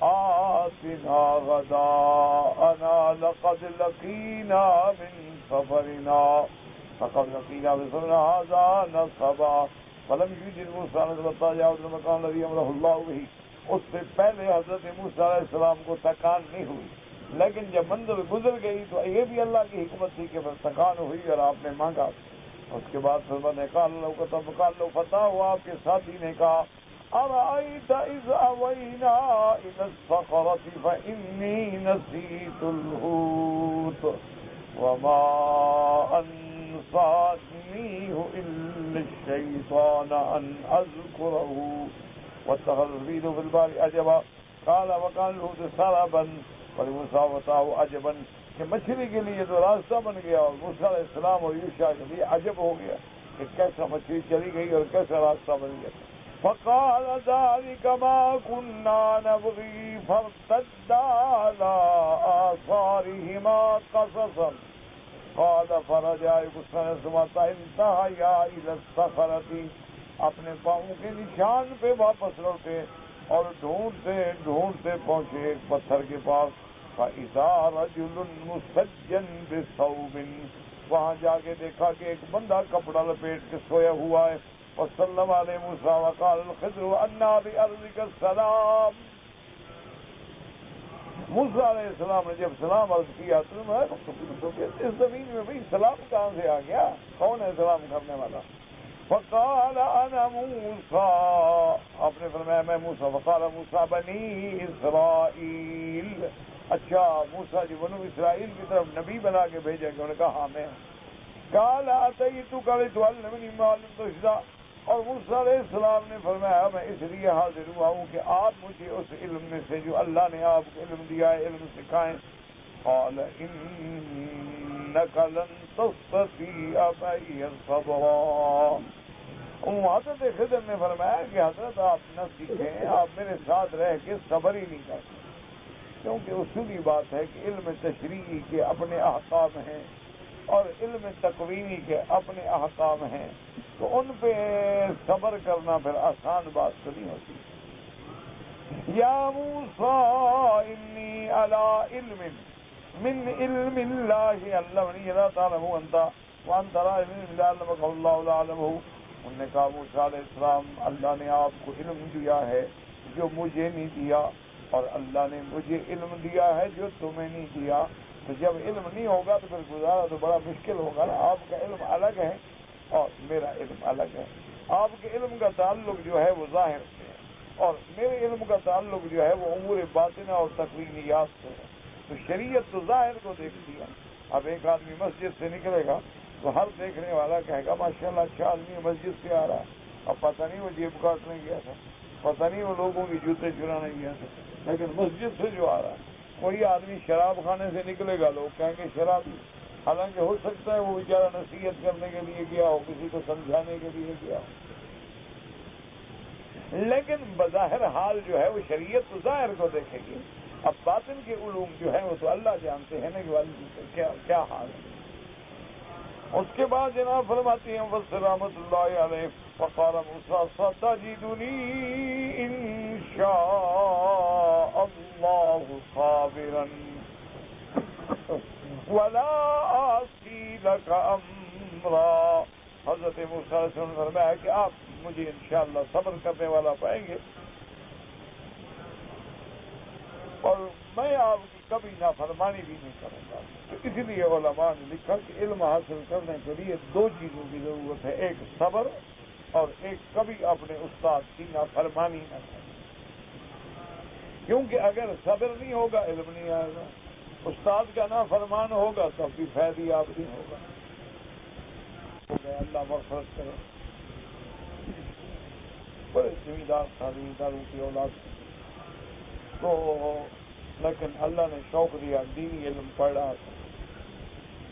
A: آتنا غداءنا لقد لقینا من سفرنا هذا نصبا فلم یجد موسیٰ جاوز المکان الذی امرہ اللہ به، اس سے پہلے حضرت موسیٰ علیہ السلام کو تکان نہیں ہوئی، لیکن جب منزل گزر گئی تو یہ بھی اللہ کی حکمت تھی کہ بس تکان ہوئی اور آپ نے مانگا۔ اس کے بعد پھر نے کہا لو فتح ہوا، آپ کے ساتھی نے کہا ارأیت اذ اوینا الی الصخرۃ فانی نسیت الحوت وما انسانیہ الا الشیطان ان اذکرہ واتخذ الفیل فی البحر عجبا قال وکان الحوت سربا ولموسیٰ فتاه عجبا، کہ مچھلی کے لیے تو راستہ بن گیا اور موسیٰ علیہ السلام اور یوشع کے لیے عجب ہو گیا کہ کیسا مچھلی چلی گئی اور کیسا راستہ بن گیا۔ فقال ذلك ما كنا نبغي فارتدا على آثارهما قصصا قال فرجع ثم انتهيا الى الصخرة، اپنے پاؤں کے نشان پہ واپس لوٹے اور ڈھونڈتے پہنچے ایک پتھر کے پاس۔ فَإِذَا رَجُلٌ مُسَجًّن بِثَوْبٍ، وہاں جا کے دیکھا کہ ایک بندہ کپڑا لپیٹ کے سویا ہوا ہے۔ وَسَلَّمَ عَلَيْهِ مُوسَىٰ وَقَالَ الْخِضْرُ أَنَّىٰ بِأَرْضِكَ السَّلَامُ، موسیٰ علیہ السلام نے جب سلام عرض کیا تو اس زمین میں بھئی سلام کہاں سے آ گیا، کون ہے سلام کرنے والا؟ فقال انا موسیٰ، آپ نے فرمایا میں موسیٰ۔ فقال موسیٰ بنی اسرائیل، اچھا موسیٰ جی بنو اسرائیل کی طرف نبی بنا کے بھیجا کہ انہوں نے کہا ہاں میں ہوں۔ قال اتیتک لتعلمنی ما علمت رشدا، اور موسیٰ علیہ السلام نے فرمایا میں اس لیے حاضر ہوا ہوں کہ آپ مجھے اس علم میں سے جو اللہ نے آپ کو علم دیا ہے علم سکھائیں۔ قال انک لن تستطیع معی صبرا، حضرت خضر نے فرمایا کہ حضرت آپ نہ سیکھیں، آپ میرے ساتھ رہ کے صبر ہی نہیں کرتے، کیونکہ اصولی بات ہے کہ علم تشریعی کے اپنے احکام ہیں اور علم تکوینی کے اپنے احکام ہیں، تو ان پہ صبر کرنا پھر آسان بات تو نہیں ہوتی۔ یا موسیٰ انی علی علم من علم اللہ علمنی لا تعلم انت وانت لا علم لا علمک اللہ لا علمہ، انہوں نے کہا موسیٰ علیہ السلام اللہ نے آپ کو علم دیا ہے جو مجھے نہیں دیا، اور اللہ نے مجھے علم دیا ہے جو تمہیں نہیں دیا، تو جب علم نہیں ہوگا تو پھر گزارا تو بڑا مشکل ہوگا نا. آپ کا علم الگ ہے اور میرا علم الگ ہے. آپ کے علم کا تعلق جو ہے وہ ظاہر سے ہے اور میرے علم کا تعلق جو ہے وہ امور باطنہ اور تقوینیات سے ہے. تو شریعت تو ظاہر کو دیکھتی ہے. اب ایک آدمی مسجد سے نکلے گا تو ہر دیکھنے والا کہے گا ماشاءاللہ اچھا آدمی مسجد سے آ رہا ہے. اب پتہ نہیں وہ جیب کاٹنے گیا تھا, پتہ نہیں وہ لوگوں کی جوتے چرانے گیا تھا, لیکن مسجد سے جو آ رہا ہے. کوئی آدمی شراب خانے سے نکلے گا لوگ کہیں گے شرابی, حالانکہ ہو سکتا ہے وہ بیچارہ نصیحت کرنے کے لیے گیا ہو, کسی کو سمجھانے کے لیے گیا ہو, لیکن بظاہر حال جو ہے وہ شریعت تو ظاہر کو دیکھے گی. اب باطن کے علوم جو ہے وہ تو اللہ جانتے ہیں نا کہ کیا حال ہے. اس کے بعد جناب فرماتی ہیں مفسر رحمۃ اللہ علیہ فقال موسیٰ ستجدنی انشاء اللہ صابرا ولا آسی لک امرا. حضرت موسیٰ علیہ السلام نے فرمایا کہ آپ مجھے انشاءاللہ صبر کرنے والا پائیں گے اور میں آپ کی کبھی نافرمانی بھی نہیں کروں گا. تو اس لیے علماء نے لکھا کہ علم حاصل کرنے کے لیے دو چیزوں کی ضرورت ہے, ایک صبر اور ایک کبھی اپنے استاد کی نافرمانی نہ کریں. کیونکہ اگر صبر نہیں ہوگا علم نہیں آئے گا, استاد کا نافرمان ہوگا تب بھی فائدہ آپ نہیں ہوگا. اللہ مغفرت کرے. بڑے زمیندار تھا, زمینداروں کی اولاد تو, لیکن اللہ نے شوق دیا, دینی علم پڑھ رہا تھا,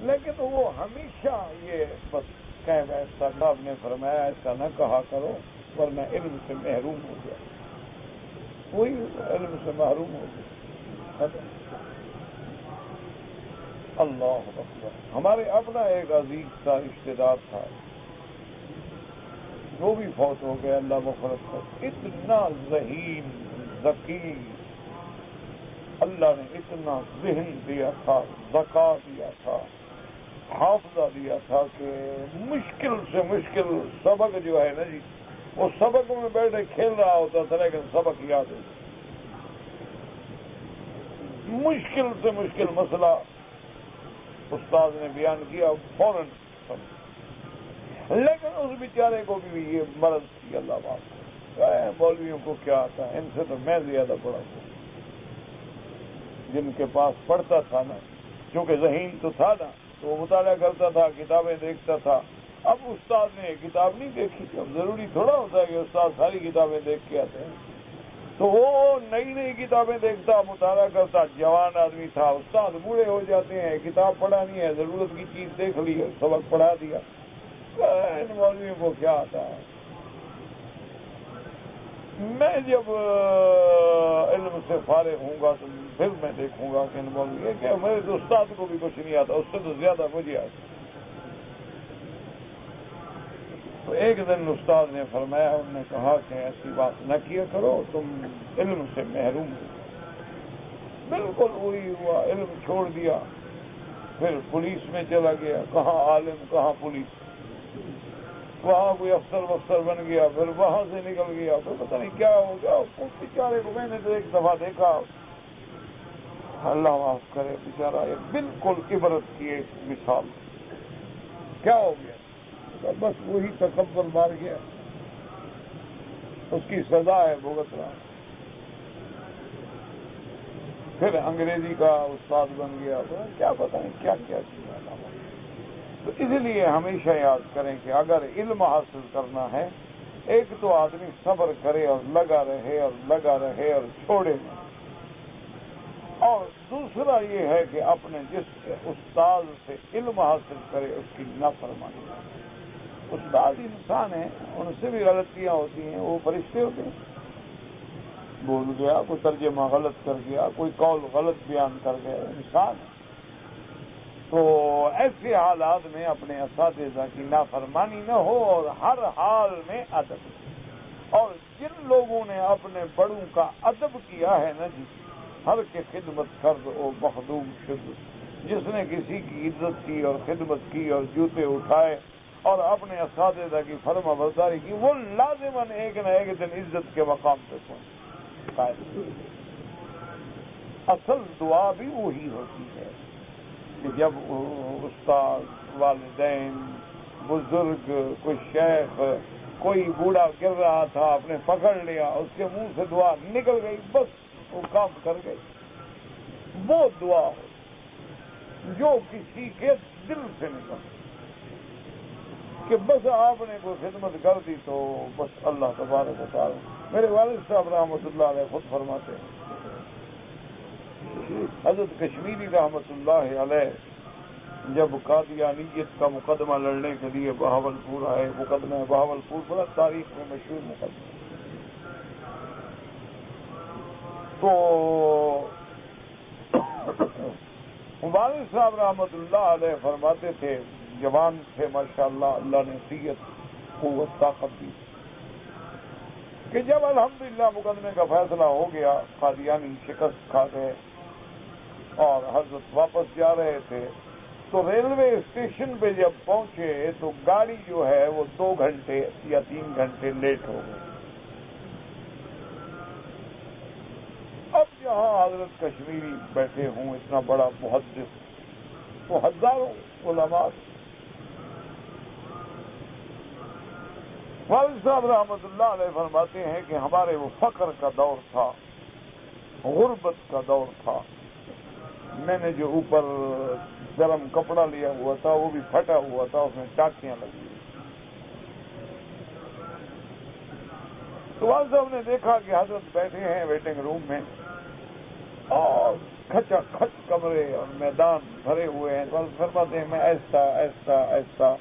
A: لیکن وہ ہمیشہ یہ بس کہہ بیٹھتا. صاحب نے فرمایا ایسا نہ کہا کرو ورنہ علم سے محروم ہو گیا. وہی علم سے محروم ہو گیا. اللہ اکبر. ہمارے اپنا ایک عزیز تھا, رشتے دار تھا, وہ بھی فوت ہو گیا اللہ مغفرت کر. اتنا ذہین ذکی, اللہ نے اتنا ذہن دیا تھا, ذکا دیا تھا, حافظہ دیا تھا کہ مشکل سے مشکل سبق جو ہے نا جی, وہ سبق میں بیٹھے کھیل رہا ہوتا تھا لیکن سبق یاد ہے. مشکل سے مشکل مسئلہ استاد نے بیان کیا فوراً, لیکن اس بیچارے کو بھی یہ مرض تھی. اللہ بات مولویوں کو کیا آتا ہے, ان سے تو میں زیادہ پڑھا ہوں. جن کے پاس پڑھتا تھا نا, کیونکہ ذہین تو تھا نا, تو وہ مطالعہ کرتا تھا, کتابیں دیکھتا تھا. اب استاد نے کتاب نہیں دیکھی تھی, اب ضروری تھوڑا ہوتا ہے کہ استاد ساری کتابیں دیکھ کے آتے ہیں. تو وہ نئی نئی کتابیں دیکھتا, مطالعہ کرتا. جوان آدمی تھا, استاد بوڑھے ہو جاتے ہیں, کتاب پڑھانی ہے, ضرورت کی چیز دیکھ لی, سبق پڑھا دیا. ان مولویوں کو کیا آتا ہے. میں جب علم سے فارغ ہوں گا تو پھر میں دیکھوں گا کہ ان مولوی کہ میرے تو استاد کو بھی کچھ نہیں آتا, اس سے تو زیادہ مجھے آتا. تو ایک دن استاد نے فرمایا, انہوں نے کہا کہ ایسی بات نہ کیا کرو, تم علم سے محروم ہو. بالکل وہی ہوا, علم چھوڑ دیا, پھر پولیس میں چلا گیا. کہاں عالم کہاں پولیس, وہاں کوئی افسر بن گیا, پھر وہاں سے نکل گیا, پھر پتہ نہیں کیا ہو گیا. اس بیچارے کو میں نے تو ایک دفعہ دیکھا, اللہ معاف کرے, بیچارہ بالکل عبرت کی ایک مثال. کیا ہو گیا, بس وہی تکبر مار گیا, اس کی سزا ہے بھگت رہا. پھر انگریزی کا استاد بن گیا, کیا پتہ نہیں کیا کیا چیز. تو اس لیے ہمیشہ یاد کریں کہ اگر علم حاصل کرنا ہے, ایک تو آدمی صبر کرے اور لگا رہے اور لگا رہے اور چھوڑے نہ, اور دوسرا یہ ہے کہ اپنے جس استاد سے علم حاصل کرے اس کی نافرمانی نہ کرے. استاد انسان ہیں, ان سے بھی غلطیاں ہوتی ہیں, وہ فرشتے ہوتے ہیں. بول گیا, کوئی ترجمہ غلط کر گیا, کوئی قول غلط بیان کر گیا, انسان ہے. تو ایسے حالات میں اپنے اساتذہ کی نافرمانی نہ ہو اور ہر حال میں ادب. اور جن لوگوں نے اپنے بڑوں کا ادب کیا ہے نا جی, ہر کے خدمت کرد او مخدوم شد, جس نے کسی کی عزت کی اور خدمت کی اور جوتے اٹھائے اور اپنے اساتذہ کی فرما برداری کی, وہ لازماً ایک نہ ایک دن عزت کے مقام پہ پہنچے. اصل دعا بھی وہی ہوتی ہے. کہ جب استاد، والدین، بزرگ، کوئی شیخ، کوئی بوڑھا گر رہا تھا، آپ نے پکڑ لیا، اس کے منہ سے دعا نکل گئی، بس وہ کام کر گئی. وہ دعا ہو جو کسی کے دل سے نکل کہ بس آپ نے کوئی خدمت کر دی تو بس اللہ تبارک و تعالی. میرے والد صاحب رحمۃ اللہ علیہ خود فرماتے ہیں، حضرت کشمیری رحمۃ اللہ علیہ جب قادیانیت کا مقدمہ لڑنے کے لیے بہاولپور آئے، مقدمہ بہاولپور بڑا تاریخ میں مشہور مقدمہ، تو والد صاحب رحمۃ اللہ علیہ فرماتے تھے، جوان تھے ماشاءاللہ، اللہ نے صحت، قوت، طاقت دی، کہ جب الحمدللہ مقدمے کا فیصلہ ہو گیا، قادیانی شکست کھا گئے اور حضرت واپس جا رہے تھے، تو ریلوے اسٹیشن پہ جب پہنچے تو گاڑی جو ہے وہ 2 گھنٹے یا 3 گھنٹے لیٹ ہو گئی. اب جہاں حضرت کشمیری بیٹھے ہوں، اتنا بڑا محدث، تو ہزاروں علماء. والد صاحب رحمۃ اللہ علیہ فرماتے ہیں کہ ہمارے وہ فقر کا دور تھا، غربت کا دور تھا. میں نے جو اوپر گرم کپڑا لیا ہوا تھا وہ بھی پھٹا ہوا تھا، اس میں ٹاکیاں لگی ہوئی. تو والد صاحب نے دیکھا کہ حضرت بیٹھے ہیں ویٹنگ روم میں اور کھچا کھچ کمرے اور میدان بھرے ہوئے ہیں. والد فرماتے ہیں میں ایسا ایسا ایسا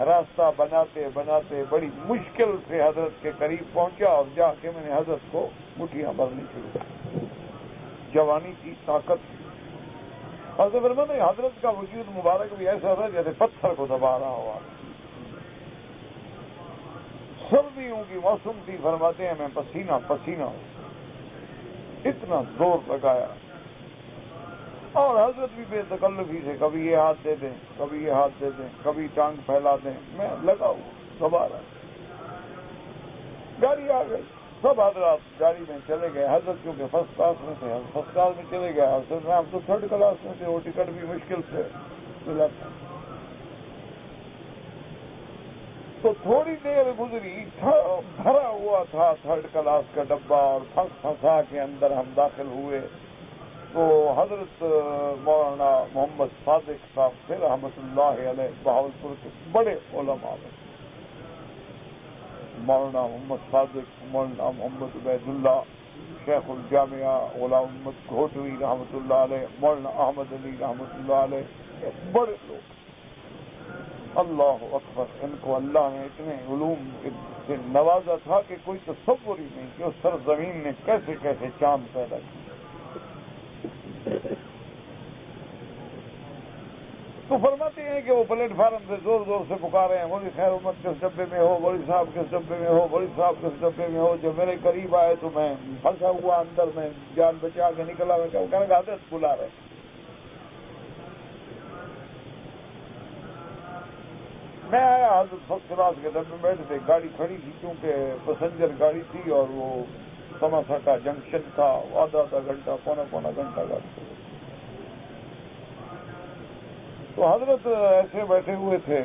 A: راستہ بناتے بناتے بڑی مشکل سے حضرت کے قریب پہنچا اور جا کے میں نے حضرت کو مٹھیاں بھرنی شروع کی. جوانی کی طاقت. حضرت فرماتے ہیں حضرت کا وجود مبارک بھی ایسا تھا جیسے پتھر کو دبا رہا ہوا. سردیوں کی موسم تھی، فرماتے ہیں میں پسینہ پسینہ اتنا زور لگایا، اور حضرت بھی بے تکلفی سے کبھی یہ ہاتھ دے دیں، کبھی یہ ہاتھ دے دیں، کبھی ٹانگ پھیلا دیں، میں لگا ہوں دوبارہ. گاڑی آ گئی، سب حضرات گاڑی میں چلے گئے. حضرت کیونکہ فرسٹ کلاس میں تھے، فرسٹ کلاس میں چلے گئے. حضرت میں ہم تو 3rd کلاس میں تھے، وہ ٹکٹ بھی مشکل سے ملا تھا. تو تھوڑی دیر گزری، بھرا ہوا تھا 3rd کلاس کا ڈبہ، اور پھنسا کے اندر ہم داخل ہوئے. تو حضرت مولانا محمد صادق صاحب سے رحمۃ اللہ علیہ، بہاولپور کے بڑے علماء میں، مولانا محمد صادق، مولانا محمد عبید اللہ، شیخ الجامعہ غلام محمد گھوٹوی رحمۃ اللہ علیہ، مولانا احمد علی رحمۃ اللہ علیہ، بڑے لوگ. اللہ اکبر، ان کو اللہ نے اتنے علوم سے نوازا تھا کہ کوئی تصور ہی نہیں کہ اس سرزمین نے کیسے کیسے چاند پیدا کیا. تو فرماتے ہیں کہ وہ پلیٹ فارم سے زور زور سے پکارے ہیں، مولوی خیر محمد کس ڈبے میں ہو، مولوی صاحب کس ڈبے میں ہو، مولوی صاحب کس ڈبے میں ہو. جب میرے قریب آئے تو میں پھنسا ہوا اندر، میں جان بچا کے نکلا. میں کہنے لگا حضرت بلا رہے. میں آیا، حضرت فرسٹ کلاس کے ڈبے میں بیٹھے تھے. گاڑی کھڑی تھی کیونکہ پیسنجر گاڑی تھی اور وہ سماساٹا جنکشن تھا، آدھا گھنٹہ پونا گھنٹہ گاڑی. تو حضرت ایسے بیٹھے ہوئے تھے،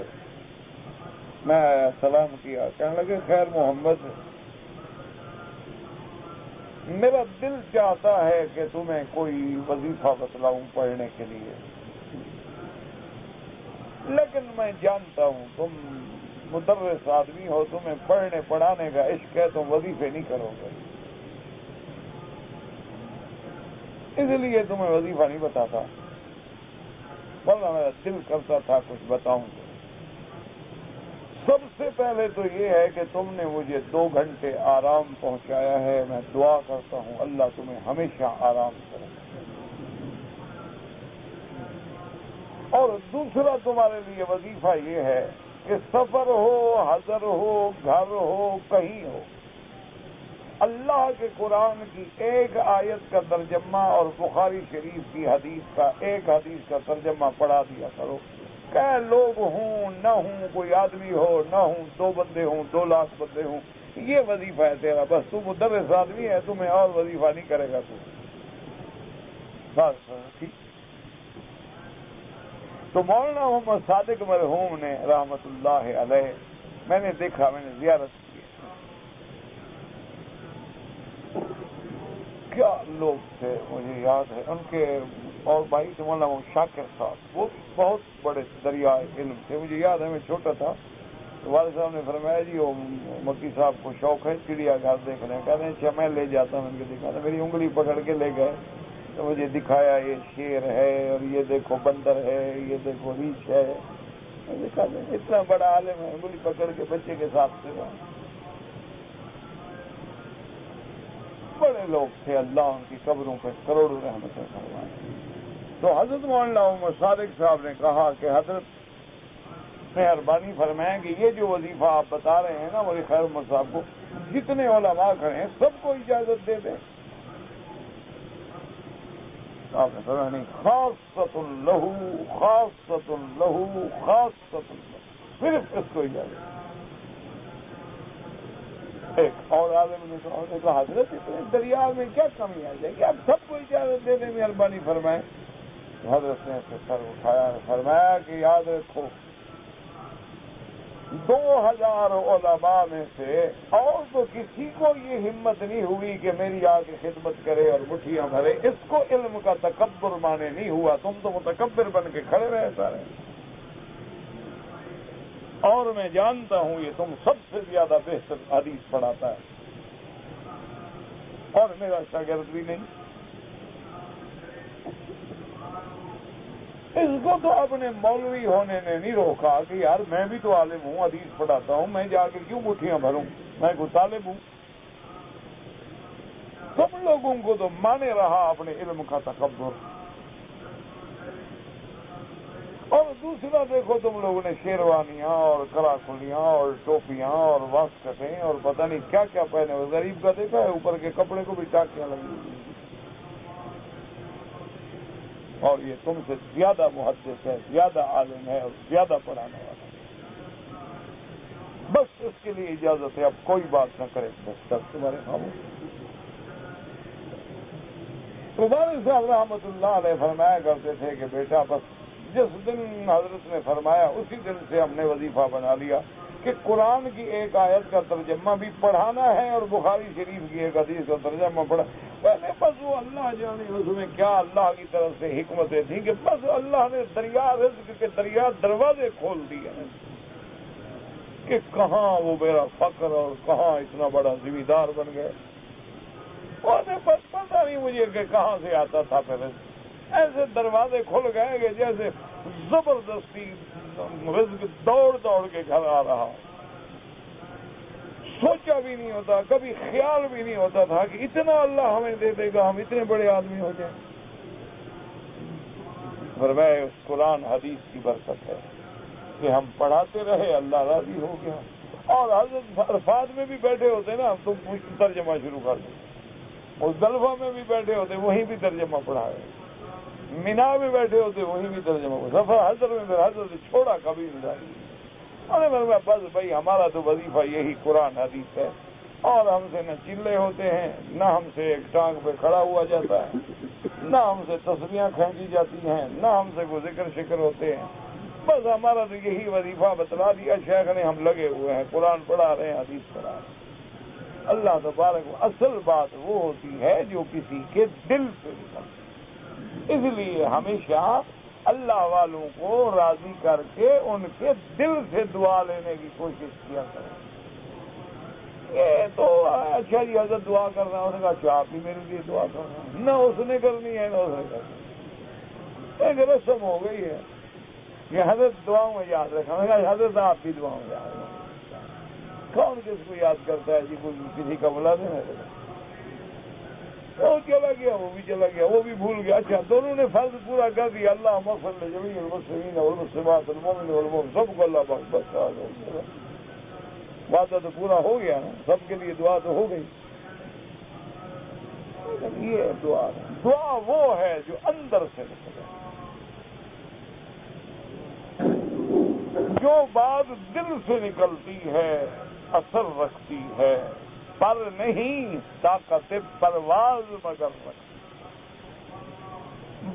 A: میں سلام کیا. کہنے لگے خیر محمد، میرا دل چاہتا ہے کہ تمہیں کوئی وظیفہ بتلاؤں پڑھنے کے لیے، لیکن میں جانتا ہوں تم مدرس آدمی ہو، تمہیں پڑھنے پڑھانے کا عشق ہے، تم وظیفے نہیں کرو گے، اس لیے تمہیں وظیفہ نہیں بتاتا. ورنہ میرا دل کرتا تھا کچھ بتاؤں. سب سے پہلے تو یہ ہے کہ تم نے مجھے 2 گھنٹے آرام پہنچایا ہے. میں دعا کرتا ہوں اللہ تمہیں ہمیشہ آرام کرے. اور دوسرا تمہارے لیے وظیفہ یہ ہے کہ سفر ہو، حضر ہو، گھر ہو، کہیں ہو، اللہ کے قرآن کی ایک آیت کا ترجمہ اور بخاری شریف کی حدیث کا ایک حدیث کا ترجمہ پڑھا دیا کرو. کہ لوگ ہوں نہ ہوں، کوئی آدمی ہو نہ ہوں، 2 بندے ہوں، 2 لاکھ بندے ہوں، یہ وظیفہ ہے تیرا. بس تو مدرس آدمی ہے، تمہیں اور وظیفہ نہیں کرے گا تو بس. ٹھیک. تو مولانا محمد صادق مرحوم نے رحمت اللہ علیہ، میں نے دیکھا، میں نے زیارت کی، کیا لوگ تھے مجھے یاد ہے ان کے، اور بھائی سے مولانا شاکر صاحب، وہ بہت بڑے دریا علم تھے، مجھے یاد ہے میں چھوٹا تھا، والد صاحب نے فرمایا جی وہ مکی صاحب کو شوق ہے چڑیا گھر دیکھنے کا، کہتے ہیں اچھا میں لے جاتا ہوں ان کے دکھانے، میری انگلی پکڑ کے لے گئے تو مجھے دکھایا یہ شیر ہے اور یہ دیکھو بندر ہے، یہ دیکھو ریچھ ہے، دیکھا اتنا بڑا عالم ہے، انگلی پکڑ کے بچے کے ساتھ سے بڑے لوگ تھے، اللہ ان کی قبروں پہ کروڑوں رحمتیں فرمائے۔ تو حضرت مولانا محمد صادق صاحب نے کہا کہ حضرت مہربانی فرمائیں کہ یہ جو وظیفہ آپ بتا رہے ہیں نا مولانا خیر محمد صاحب کو، جتنے علماء کھڑے ہیں سب کو اجازت دے دیں۔ آپ نے فرمایا نہیں، خاصۃ لہو خاصۃ لہو خاصۃ لہو، صرف اس کو اجازت۔ ایک اور عالم نے کہا حضرت اتنے دریا میں کیا کمی آ جائے گی، آپ سب کو اجازت دے دیں، مہربانی فرمائیں۔ حضرت نے سر اٹھایا، فرمایا کہ یاد رکھو 2000 علماء میں سے اور تو کسی کو یہ ہمت نہیں ہوئی کہ میری آ کے خدمت کرے اور مٹھیاں بھرے، اس کو علم کا تکبر مانے نہیں ہوا، تم تو متکبر بن کے کھڑے رہے سارے، اور میں جانتا ہوں یہ تم سب سے زیادہ بہتر حدیث پڑھاتا ہے اور میرا شاگرد بھی نہیں، اس کو تو اپنے مولوی ہونے نے نہیں روکا کہ یار میں بھی تو عالم ہوں، حدیث پڑھاتا ہوں، میں جا کے کیوں مٹھیاں بھروں، میں کوئی طالب ہوں۔ تم لوگوں کو تو مانے رہا اپنے علم کا تکبر، اور دوسرا دیکھو تم لوگوں نے شیروانیاں اور کراکھلیاں اور ٹوپیاں اور واسکٹیں اور پتہ نہیں کیا کیا پہنے ہوئے، غریب کا دیکھا ہے اوپر کے کپڑے کو بھی ٹاکیاں لگی ہوئی، اور یہ تم سے زیادہ محدث ہے، زیادہ عالم ہے اور زیادہ پڑھانے والا ہے، بس اس کے لیے اجازت ہے، اب کوئی بات نہ کرے، بس سب تمہارے خاموش۔ والد صاحب رحمۃ اللہ علیہ فرمایا کرتے تھے کہ بیٹا بس جس دن حضرت نے فرمایا اسی دن سے ہم نے وظیفہ بنا لیا کہ قرآن کی ایک آیت کا ترجمہ بھی پڑھانا ہے اور بخاری شریف کی ایک حدیث کا ترجمہ پڑھا، پہلے بس وہ اللہ جانے اس میں کیا اللہ کی طرف سے حکمتیں تھیں کہ بس اللہ نے دریا رزق کے دریا دروازے کھول دیے کہ کہاں وہ میرا فقر اور کہاں اتنا بڑا ذمہ دار بن گئے، اور بس پتہ نہیں مجھے کہ کہاں سے آتا تھا، پھر ایسے دروازے کھل گئے کہ جیسے زبردستی رزق دوڑ دوڑ کے گھر آ رہا، سوچا بھی نہیں ہوتا، کبھی خیال بھی نہیں ہوتا تھا کہ اتنا اللہ ہمیں دے دے گا، ہم اتنے بڑے آدمی ہو جائیں۔ فرمایا اس قرآن حدیث کی برکت ہے کہ ہم پڑھاتے رہے، اللہ راضی ہو گیا، اور حضرت عرفات میں بھی بیٹھے ہوتے نا تم ترجمہ شروع کر دیں، مزدلفہ میں بھی بیٹھے ہوتے وہیں بھی ترجمہ پڑھائے، مینا میں بیٹھے ہوتے وہیں بھی ترجمہ پڑھا، سفر حضرت میں پھر حضرت چھوڑا کبھی نہیں، میں بس بھائی ہمارا تو وظیفہ یہی قرآن حدیث ہے، اور ہم سے نہ چلے ہوتے ہیں، نہ ہم سے ایک ٹانگ پہ کھڑا ہوا جاتا ہے، نہ ہم سے تسبیحاں کھینچی جاتی ہیں، نہ ہم سے کوئی ذکر شکر ہوتے ہیں، بس ہمارا تو یہی وظیفہ بتلا دیا شیخ نے، ہم لگے ہوئے ہیں قرآن پڑھا رہے ہیں، حدیث پڑھا رہے ہیں۔ اللہ تبارک و اصل بات وہ ہوتی ہے جو کسی کے دل سے نکلتی، اس لیے ہمیشہ اللہ والوں کو راضی کر کے ان کے دل سے دعا لینے کی کوشش کیا کریں۔ یہ تو اچھا جی حضرت دعا کر رہا ہوں، اس نے کہا اچھا آپ بھی میرے لیے دعا کر رہے ہیں، نہ اس نے کرنی ہے نہ اس نے کرنی، ایک رسم ہو گئی ہے کہ حضرت دعاؤں میں یاد رکھا، میں نے کہا حضرت آپ بھی دعاؤں میں یاد رکھیں، کون کس کو یاد کرتا ہے جی، کوئی کسی کا بلا دینا، وہ چلا گیا وہ بھی چلا گیا، وہ بھی بھول گیا، اچھا دونوں نے فرض پورا کر دیا، اللہ مغفر لجمیع المسلمین والمسلمات المؤمنین والمؤمنات، سب کو اللہ پاک بس وعدہ تو پورا ہو گیا نا، سب کے لیے دعا تو ہو گئی۔ یہ دعا دعا وہ ہے جو اندر سے نکلے، جو بات دل سے نکلتی ہے اثر رکھتی ہے، پر نہیں طاقت پرواز مگر رکھتی،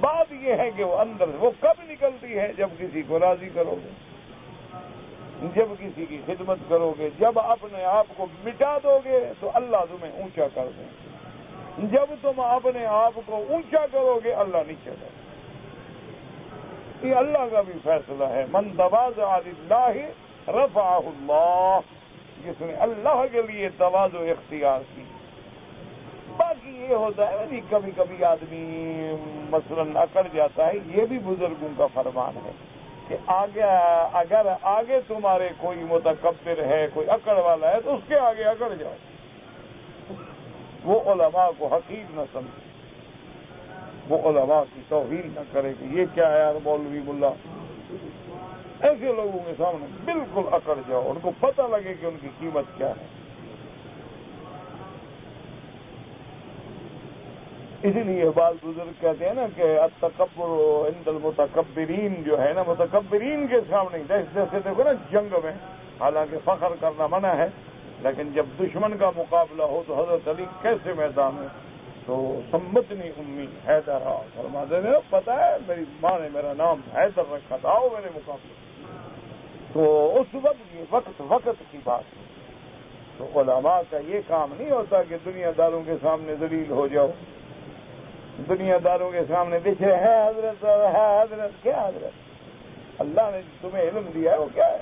A: بات یہ ہے کہ وہ اندر وہ کب نکلتی ہے؟ جب کسی کو راضی کرو گے، جب کسی کی خدمت کرو گے، جب اپنے آپ کو مٹا دو گے تو اللہ تمہیں اونچا کر دیں گے، جب تم اپنے آپ کو اونچا کرو گے اللہ نیچے کرے گا۔ یہ اللہ کا بھی فیصلہ ہے، من تواضع للہ رفعہ اللہ، جس نے اللہ کے لیے تواضع اختیار کی۔ باقی یہ ہوتا ہے کہ کبھی کبھی آدمی مثلاً اکڑ جاتا ہے، یہ بھی بزرگوں کا فرمان ہے کہ اگر آگے تمہارے کوئی متکبر ہے، کوئی اکڑ والا ہے تو اس کے آگے اکڑ جاؤ، وہ علماء کو حقیر نہ سمجھے، وہ علماء کی توہین نہ کرے کہ یہ کیا ہے یار مولوی ملا، ایسے لوگوں کے سامنے بالکل اکڑ جاؤ، ان کو پتہ لگے کہ ان کی قیمت کیا ہے۔ اسی لیے بعض بزرگ کہتے ہیں نا کہ التکبر عند المتکبرین، جو ہے نا متکبرین کے سامنے، جیسے دیکھو نا جنگ میں حالانکہ فخر کرنا منع ہے، لیکن جب دشمن کا مقابلہ ہو تو حضرت علی کیسے میدان میں تو سمتنی امی حیدر، فرماتے ہیں پتہ ہے میری ماں نے میرا نام حیدر رکھا تھا، آؤ میرے مقابلے۔ تو اس وقت یہ وقت کی بات ہے۔ تو علماء کا یہ کام نہیں ہوتا کہ دنیا داروں کے سامنے ذلیل ہو جاؤ، دنیا داروں کے سامنے دیکھے ہے حضرت کیا حضرت؟ اللہ نے تمہیں علم دیا ہے وہ کیا ہے؟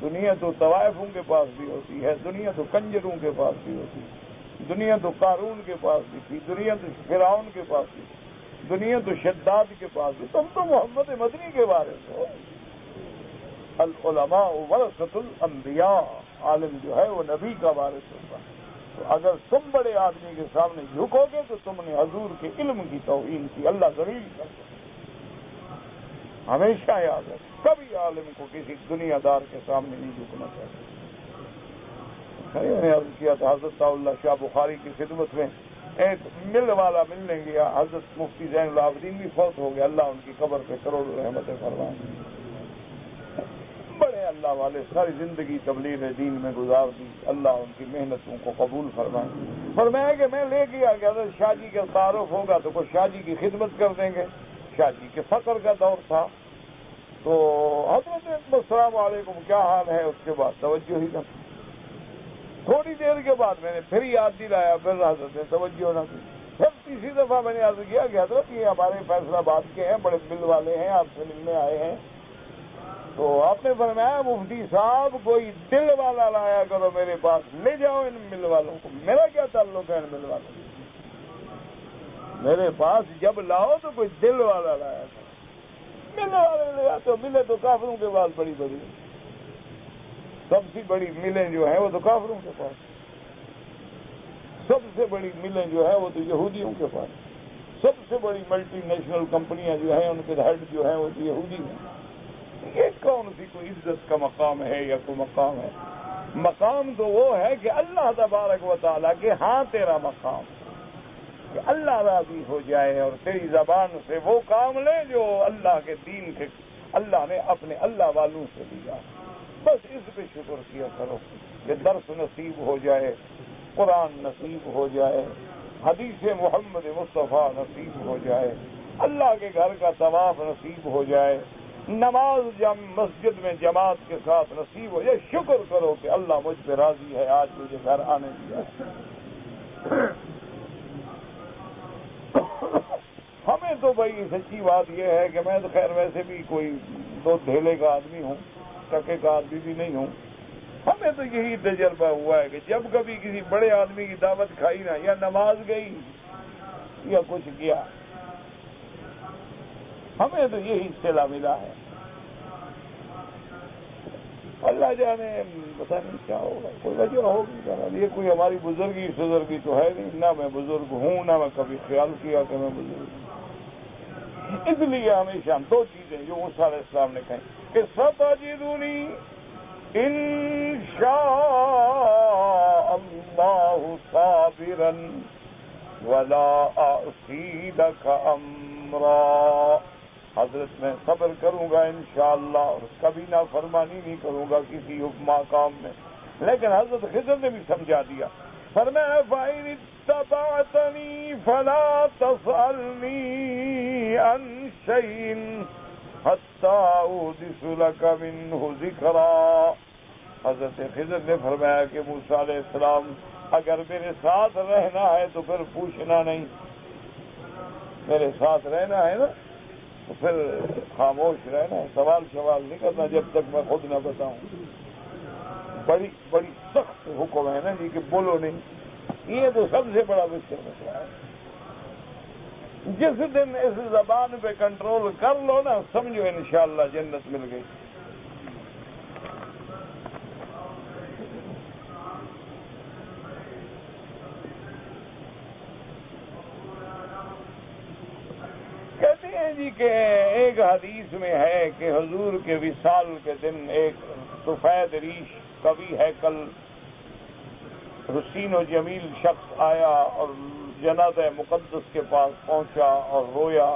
A: دنیا تو طوائفوں کے پاس بھی ہوتی ہے، دنیا تو کنجروں کے پاس بھی ہوتی ہے، دنیا تو قارون کے پاس بھی تھی، دنیا تو فرعون کے پاس بھی تھی، دنیا تو شداد کے پاس بھی، تم تو محمد مدنی کے بارے میں ہو۔ العلماء ورثۃ الانبیاء، عالم جو ہے وہ نبی کا وارث ہوتا ہے۔ تو اگر تم بڑے آدمی کے سامنے جھکو گے تو تم نے حضور کے علم کی توہین کی، اللہ ذلیل کر دے۔ ہمیشہ یاد ہے، کبھی عالم کو کسی دنیا دار کے سامنے نہیں جھکنا چاہیے۔ میں نے عرض کیا تھا حضرت اللہ شاہ بخاری کی خدمت میں ایک مل والا ملنے گیا، حضرت مفتی زین العابدین بھی فوت ہو گیا، اللہ ان کی قبر پہ کروڑوں رحمتیں فرمائے۔ بڑے اللہ والے، ساری زندگی تبلیغ دین میں گزار دی، اللہ ان کی محنتوں کو قبول فرمائے۔ فرمایا کہ میں لے گیا کہ حضرت شاہ جی کا تعارف ہوگا تو کوئی شاہ جی کی خدمت کر دیں گے۔ شاہ جی کے فقر کا دور تھا، تو حضرت السلام علیکم کیا حال ہے، اس کے بعد توجہ ہی نہ۔ تھوڑی دیر کے بعد میں نے پھر یاد دلایا، پھر حضرت نے توجہ نہ کی۔ پھر تیسری دفعہ میں نے عرض کیا کہ حضرت یہ ہمارے فیصلہ آباد کے ہیں، بڑے بل والے ہیں، آپ سے ملنے آئے ہیں۔ تو آپ نے فرمایا مفتی صاحب کوئی دل والا لایا کرو میرے پاس، لے جاؤ ان مل والوں کو۔ میرا کیا تعلق ہے ان مل والوں سے؟ میرے پاس جب لاؤ تو کوئی دل والا لایا کرو، مل والے لے آتے ہو، ملیں تو کافروں کے پاس بڑی بڑی، سب سے بڑی ملیں جو ہیں وہ تو کافروں کے پاس، سب سے بڑی ملیں جو ہے وہ تو یہودیوں کے پاس، سب سے بڑی ملٹی نیشنل کمپنیاں جو ہیں ان کے ہیڈ جو ہیں وہ تو یہودی ہیں۔ یہ کون سی کوئی عزت کا مقام ہے یا کوئی مقام ہے؟ مقام تو وہ ہے کہ اللہ تبارک و تعالیٰ کے ہاں تیرا مقام، کہ اللہ راضی ہو جائے اور تیری زبان سے وہ کام لے جو اللہ کے دین کے اللہ نے اپنے اللہ والوں سے لیا۔ بس اس پہ شکر کیا کرو کہ درس نصیب ہو جائے، قرآن نصیب ہو جائے، حدیث محمد مصطفیٰ نصیب ہو جائے، اللہ کے گھر کا طواف نصیب ہو جائے، نماز مسجد میں جماعت کے ساتھ نصیب ہو جائے۔ شکر کرو کہ اللہ مجھ پہ راضی ہے، آج مجھے گھر آنے دیا۔ ہمیں تو بھائی سچی بات یہ ہے کہ میں تو خیر ویسے بھی کوئی دو دھیلے کا آدمی ہوں، ٹکے کا آدمی بھی نہیں ہوں۔ ہمیں تو یہی تجربہ ہوا ہے کہ جب کبھی کسی بڑے آدمی کی دعوت کھائی نا، یا نماز گئی یا کچھ کیا، ہمیں تو یہی صلہ ملا ہے۔ اللہ جانے پتہ نہیں کیا ہوگا، کوئی وجہ ہوگی، یہ کوئی ہماری بزرگی تو ہے نہیں، نہ میں بزرگ ہوں، نہ میں کبھی خیال کیا کہ میں بزرگ ہوں۔ اس لیے ہمیشہ ہم دو چیزیں جو موسیٰ علیہ السلام نے کہیں کہ ستجدنی انشاء اللہ صابرا ولا اعصی لک امرا، حضرت میں صبر کروں گا انشاءاللہ اور کبھی نافرمانی نہیں کروں گا کسی حکم کام میں۔ لیکن حضرت خضر نے بھی سمجھا دیا، فرمایا فَإِنِ اتَّبَعْتَنِي سألتنی فلا تسألنی عن شيء حتى أحدث لك منه ذکرا. حضرت خضر نے فرمایا کہ موسیٰ علیہ السلام اگر میرے ساتھ رہنا ہے تو پھر پوچھنا نہیں، میرے ساتھ رہنا ہے نا تو پھر خاموش رہنا ہے، سوال نہیں کرنا جب تک میں خود نہ بتاؤں. بڑی سخت حکم ہے نا جی کہ بولو نہیں. یہ تو سب سے بڑا مشکل مسئلہ ہے. جس دن اس زبان پہ کنٹرول کر لو نا سمجھو انشاءاللہ جنت مل گئی. کہتے ہیں جی کہ ایک حدیث میں ہے کہ حضور کے وصال کے دن ایک سفید ریش کبھی ہیکل حسین و جمیل شخص آیا اور جنازہ مقدس کے پاس پہنچا اور رویا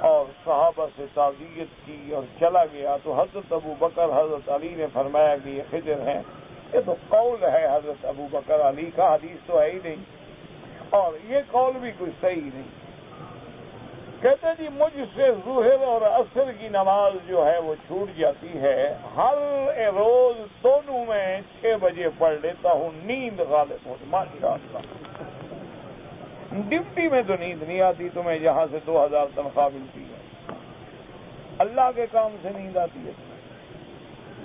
A: اور صحابہ سے تعزیت کی اور چلا گیا. تو حضرت ابو بکر حضرت علی نے فرمایا کہ یہ خضر ہیں. یہ تو قول ہے حضرت ابو بکر علی کا، حدیث تو ہے ہی نہیں، اور یہ قول بھی کچھ صحیح نہیں. کہتے جی مجھ سے ظہر اور عصر کی نماز جو ہے وہ چھوٹ جاتی ہے، ہر روز دونوں میں 6 بجے پڑھ لیتا ہوں، نیند غالب ہوتی. ماشاء اللہ ڈپٹی میں تو نیند نہیں آتی تمہیں، جہاں سے 2000 تنخواہ ملتی ہے. اللہ کے کام سے نیند آتی ہے.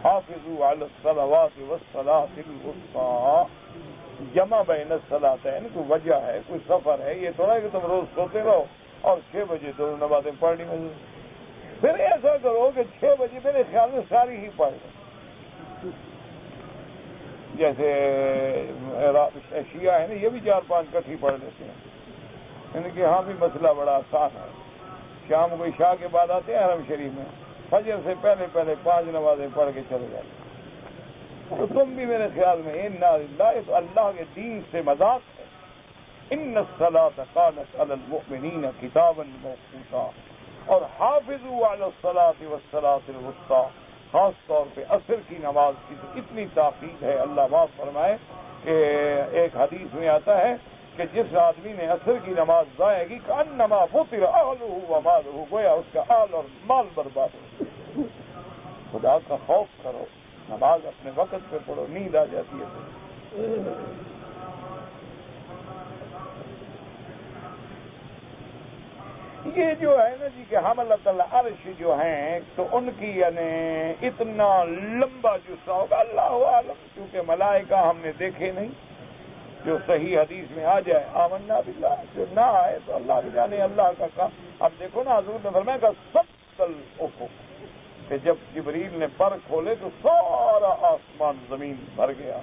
A: حافظوا علی الصلوات والصلاۃ الوسطی، جمع بین الصلاتین کوئی وجہ ہے، کوئی سفر ہے. یہ تھوڑا کہ تم روز سوتے رہو اور 6 بجے دونوں نمازیں پڑھنی میں. پھر ایسا کرو کہ 6 بجے میرے خیال میں ساری ہی پڑھ لو. جیسے شیعہ ہے نا، یہ بھی 4-5 کٹھی پڑھ لیتے ہیں. یعنی کہ ہاں بھی مسئلہ بڑا آسان ہے. شام کو عشاء کے بعد آتے ہیں حرم شریف میں، فجر سے پہلے 5 نمازیں پڑھ کے چلے جاتے ہیں. تو تم بھی میرے خیال میں تو اللہ کے دین سے مذاق ہے. ان الصلاۃ کانت علی المؤمنین کتابا موقوتا، اور حافظوا علی الصلاۃ والصلاۃ الوسطی، خاص طور پہ عصر کی نماز کی تو اتنی تاکید ہے. اللہ معاف فرمائے کہ ایک حدیث میں آتا ہے کہ جس آدمی نے عصر کی نماز ضائع کی کأنما فطر اہلہ ومالہ، گویا اس کا اہل اور مال برباد ہو. خدا کا خوف کرو، نماز اپنے وقت پہ پڑھو، نیند آ جاتی ہے. یہ جو ہے نا جی کہ حملۃ العرش جو ہیں تو ان کی یعنی اتنا لمبا جسہ ہوگا اللہ عالم، کیونکہ ملائکہ ہم نے دیکھے نہیں. جو صحیح حدیث میں آ جائے آمنا باللہ، جو نہ آئے تو اللہ بھی جانے. اللہ کا کام اب دیکھو نا، حضور نے فرمایا کہ سب افق، کہ جب جبریل نے پر کھولے تو سارا آسمان زمین بھر گیا.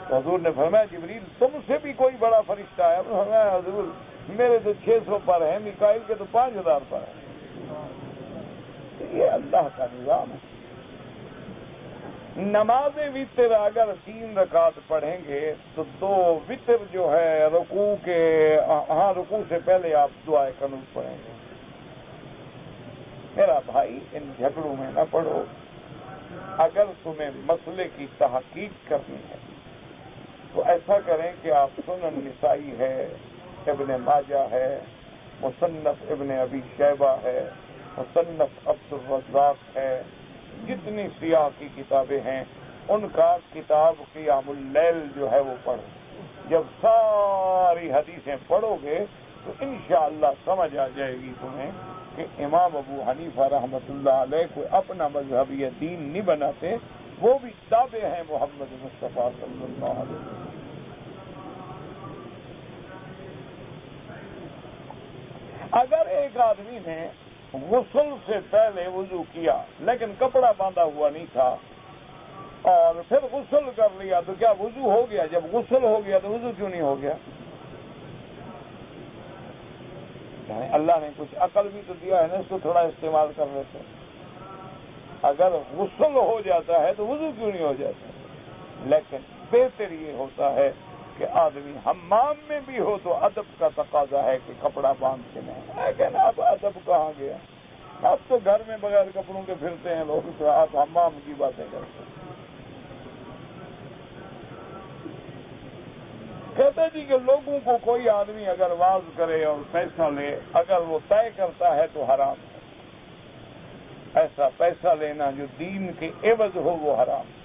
A: تو حضور نے فرمایا جبریل تم سے بھی کوئی بڑا فرشتہ ہے؟ فرمایا حضور میرے تو 600 پر ہیں، میکائیل کے تو 5000 پر ہیں. یہ اللہ کا نظام ہے. نماز وتر اگر 3 رکعت پڑھیں گے تو 2 وتر جو ہے رکوع کے، ہاں رکوع سے پہلے آپ دعائے قنوت پڑھیں گے. میرا بھائی ان جھگڑوں میں نہ پڑھو. اگر تمہیں مسئلے کی تحقیق کرنی ہے تو ایسا کریں کہ آپ سنن نسائی ہے، ابن ماجہ ہے، مصنف ابن ابی شیبہ ہے، مصنف عبد الرزاق ہے، جتنی سیاہ کی کتابیں ہیں ان کا کتاب قیام اللیل جو ہے وہ پڑھو. جب ساری حدیثیں پڑھو گے تو انشاءاللہ سمجھ آ جائے گی تمہیں کہ امام ابو حنیفہ رحمۃ اللہ علیہ کوئی اپنا مذہب یا دین نہیں بناتے، وہ بھی تابع ہیں محمد مصطفیٰ صلی اللہ علیہ وسلم. اگر ایک آدمی نے غسل سے پہلے وضو کیا لیکن کپڑا باندھا ہوا نہیں تھا اور پھر غسل کر لیا تو کیا وضو ہو گیا؟ جب غسل ہو گیا تو وضو کیوں نہیں ہو گیا؟ یعنی اللہ نے کچھ عقل بھی تو دیا ہے نا، اس کو تھوڑا استعمال کر لیتے. اگر غسل ہو جاتا ہے تو وضو کیوں نہیں ہو جاتا؟ لیکن بہتر یہ ہوتا ہے کہ آدمی حمام میں بھی ہو تو ادب کا تقاضا ہے کہ کپڑا باندھ کے نہیں. لیکن اب ادب کہاں گیا؟ اب تو گھر میں بغیر کپڑوں کے پھرتے ہیں لوگ، تو آپ حمام کی باتیں کرتے ہیں. کہتے جی کہ لوگوں کو کوئی آدمی اگر واز کرے اور پیسہ لے، اگر وہ طے کرتا ہے تو حرام ہے۔ ایسا پیسہ لینا جو دین کے عوض ہو وہ حرام ہے۔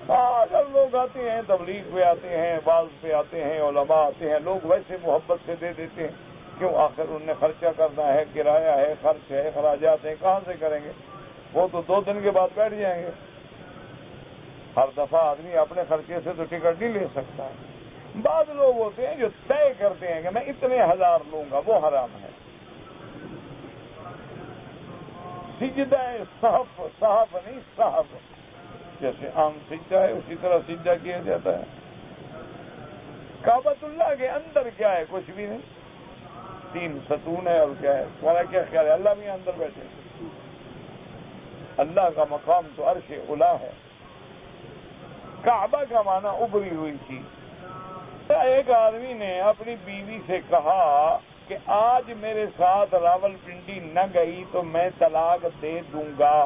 A: اگر لوگ آتے ہیں، تبلیغ پہ آتے ہیں، واز پہ آتے ہیں، علماء آتے ہیں، لوگ ویسے محبت سے دے دیتے ہیں، کیوں؟ آخر انہیں نے خرچہ کرنا ہے، کرایہ ہے، خرچ ہے، اخراجات ہیں، کہاں سے کریں گے؟ وہ تو 2 دن کے بعد بیٹھ جائیں گے۔ ہر دفعہ آدمی اپنے خرچے سے تو ٹکٹ نہیں لے سکتا ہے۔ بعض لوگ ہوتے ہیں جو طے کرتے ہیں کہ میں اتنے ہزار لوں گا، وہ حرام ہے۔ سجدہ صحف نہیں، صحف، جیسے عام سجدہ ہے اسی طرح سجدہ کیا جاتا ہے۔ کعبۃ اللہ کے اندر کیا ہے؟ کچھ بھی نہیں، 3 ستون ہے، اور کیا ہے؟ تمہارا کیا خیال ہے؟ اللہ بھی اندر بیٹھے؟ اللہ کا مقام تو عرش اعلیٰ ہے۔ کعبہ کا معنی ابری ہوئی تھی۔ ایک آدمی نے اپنی بیوی سے کہا کہ آج میرے ساتھ راول پنڈی نہ گئی تو میں طلاق دے دوں گا۔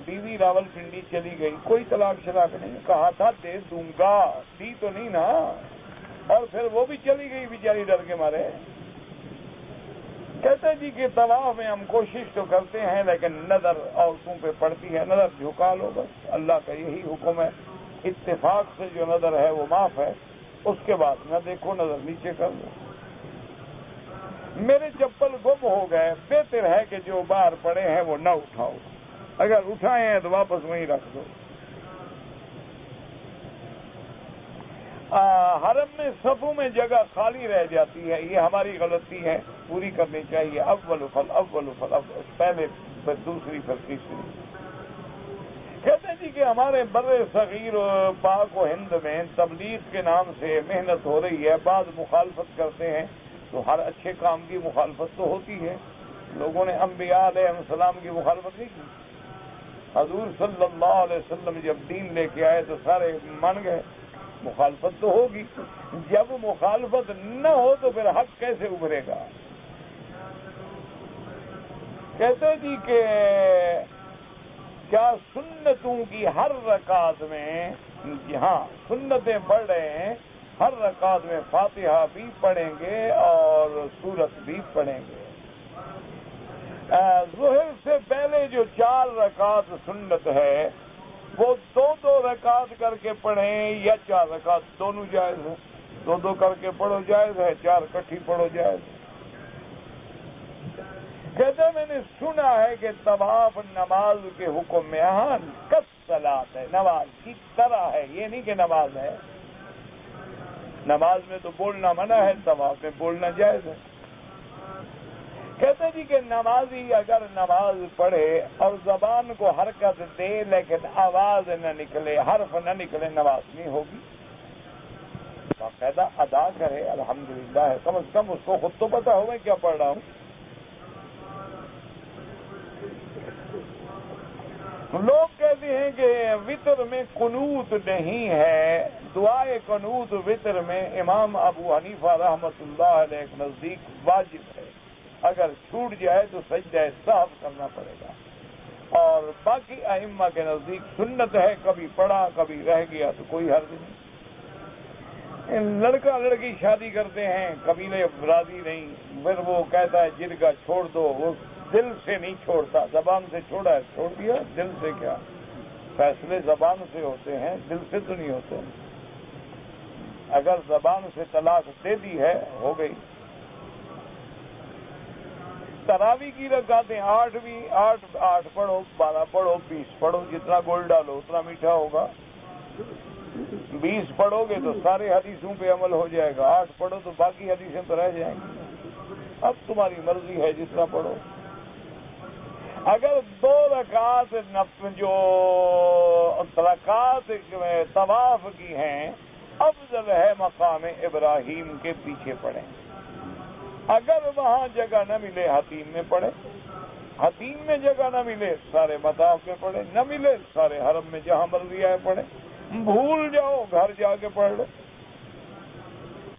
A: بیوی راول پنڈی چلی گئی، کوئی طلاق شراق نہیں، کہا تھا دے دوں گا، دی تو نہیں نا، اور پھر وہ بھی چلی گئی بیچاری ڈر کے مارے۔ کہتے جی کہ طواف میں ہم کوشش تو کرتے ہیں لیکن نظر عورتوں پہ پڑتی ہے، نظر جھکا لو بس، اللہ کا یہی حکم ہے۔ اتفاق سے جو نظر ہے وہ معاف ہے، اس کے بعد نہ دیکھو، نظر نیچے کر لو۔ میرے چپل گم ہو گئے، بہتر ہے کہ جو باہر پڑے ہیں وہ نہ اٹھاؤ، اگر اٹھائے ہیں تو واپس وہیں رکھ دو۔ حرم میں صفوں میں جگہ خالی رہ جاتی ہے، یہ ہماری غلطی ہے، پوری کرنی چاہیے۔ اول فل، پہلے پھر دوسری پھر تیسری۔ کہتے ہیں جی کہ ہمارے بر صغیر پاک و ہند میں تبلیغ کے نام سے محنت ہو رہی ہے، بعض مخالفت کرتے ہیں، تو ہر اچھے کام کی مخالفت تو ہوتی ہے۔ لوگوں نے انبیاء علیہ السلام کی مخالفت نہیں کی۔ حضور صلی اللہ علیہ وسلم جب دین لے کے آئے تو سارے مان گئے، مخالفت تو ہوگی۔ جب مخالفت نہ ہو تو پھر حق کیسے ابھرے گا؟ کہتے جی کہ کیا سنتوں کی ہر رکعت میں، جی ہاں سنتیں پڑھ رہے ہیں، ہر رکعت میں فاتحہ بھی پڑھیں گے اور سورت بھی پڑھیں گے۔ ظہر سے پہلے جو 4 رکعت سنت ہے وہ 2 رکعت کر کے پڑھیں یا 4 رکعت، دونوں جائز ہے۔ 2 کر کے پڑھو جائز ہے، 4 اکٹھی پڑھو جائز ہے۔ کہتے میں نے سنا ہے کہ طواف نماز کے حکم میں کس صلاۃ ہے، نماز کی طرح ہے، یہ نہیں کہ نماز ہے۔ نماز میں تو بولنا منع ہے، طواف میں بولنا جائز ہے۔ کہتے جی کہ نمازی اگر نماز پڑھے اور زبان کو حرکت دے لیکن آواز نہ نکلے، حرف نہ نکلے، نماز نہیں ہوگی۔ باقاعدہ ادا کرے الحمدللہ ہے، کم از کم اس کو خود تو پتا ہو میں کیا پڑھ رہا ہوں۔ لوگ کہتے ہیں کہ وطر میں قنوت نہیں ہے، دعائے قنوت وطر میں امام ابو حنیفہ رحمۃ اللہ علیہ کے نزدیک واجب ہے، اگر چھوٹ جائے تو سجدہ صاحب کرنا پڑے گا، اور باقی ائمہ کے نزدیک سنت ہے، کبھی پڑھا کبھی رہ گیا تو کوئی حرج نہیں۔ لڑکا لڑکی شادی کرتے ہیں، قبیلے راضی نہیں، پھر وہ کہتا ہے جرگہ چھوڑ دو، وہ دل سے نہیں چھوڑتا، زبان سے چھوڑا ہے چھوڑ دیا، دل سے کیا؟ فیصلے زبان سے ہوتے ہیں، دل سے تو نہیں ہوتے۔ اگر زبان سے طلاق دے دی ہے ہو گئی۔ تراوی کی رکعتیں 8 بھی 8 پڑھو، 12 پڑھو، 20 پڑھو، جتنا گول ڈالو اتنا میٹھا ہوگا۔ 20 پڑھو گے تو سارے حدیثوں پہ عمل ہو جائے گا، 8 پڑھو تو باقی حدیثیں تو رہ جائیں گی۔ اب تمہاری مرضی ہے جتنا پڑھو۔ اگر 2 رکعت جو رکعت طواف کی ہیں، افضل ہے مقام ابراہیم کے پیچھے پڑھیں۔ اگر وہاں جگہ نہ ملے حتیم میں پڑھیں، حتیم میں جگہ نہ ملے سارے مطاف میں پڑھیں، نہ ملے سارے حرم میں جہاں مرضی آئے پڑھیں، بھول جاؤ گھر جا کے پڑھ لو۔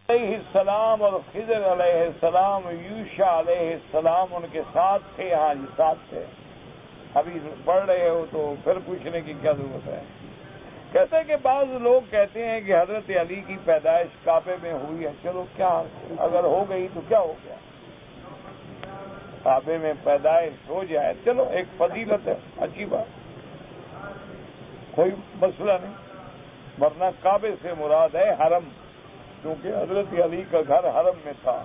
A: علیہ السلام اور خضر علیہ السلام، یوشع علیہ السلام ان کے ساتھ تھے، ہاں جی ساتھ تھے۔ ابھی پڑھ رہے ہو تو پھر پوچھنے کی کیا ضرورت ہے؟ کہتے ہیں کہ بعض لوگ کہتے ہیں کہ حضرت علی کی پیدائش کعبے میں ہوئی ہے. چلو کیا اگر ہو گئی تو کیا ہو گیا, کعبے میں پیدائش ہو جائے چلو ایک فضیلت ہے, اچھی بات, کوئی مسئلہ نہیں. ورنہ کعبے سے مراد ہے حرم, کیونکہ حضرت علی کا گھر حرم میں تھا.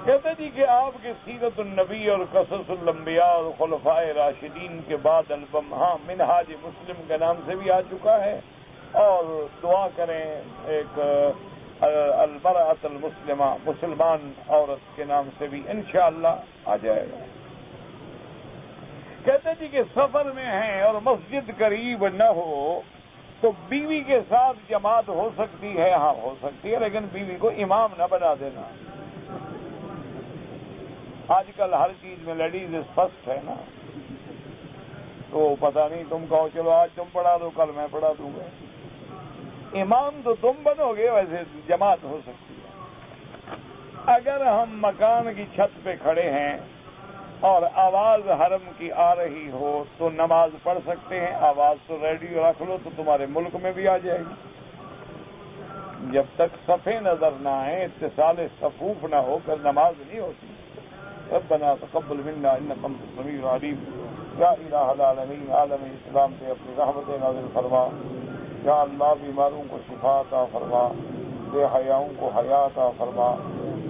A: کہتے جی کہ آپ کے سیرت النبی اور قصص الانبیاء اور خلفائے راشدین کے بعد البم منہاج مسلم کے نام سے بھی آ چکا ہے, اور دعا کریں ایک المرأۃ المسلمہ, مسلمان عورت کے نام سے بھی انشاءاللہ آ جائے گا. کہتے جی کہ سفر میں ہیں اور مسجد قریب نہ ہو تو بیوی کے ساتھ جماعت ہو سکتی ہے. ہاں ہو سکتی ہے, لیکن بیوی کو امام نہ بنا دینا. آج کل ہر چیز میں لیڈیز فرسٹ ہے نا, تو پتہ نہیں تم کہو چلو آج تم پڑھا دو کل میں پڑھا دوں گا. امام تو تم بنو گے, ویسے جماعت ہو سکتی ہے. اگر ہم مکان کی چھت پہ کھڑے ہیں اور آواز حرم کی آ رہی ہو تو نماز پڑھ سکتے ہیں. آواز تو ریڈیو رکھ لو تو تمہارے ملک میں بھی آ جائے گی. جب تک صفیں نظر نہ آئیں, اتصال صفوف نہ ہو کر نماز نہیں ہوتی. ربنا تقبل منا انک انت السمیع العلیم. یا الہ العالمین, عالم اسلام پہ اپنی رحمت نازل فرما. یا اللہ بیماروں کو شفا عطا فرما, بے حیاؤں کو حیا عطا فرما,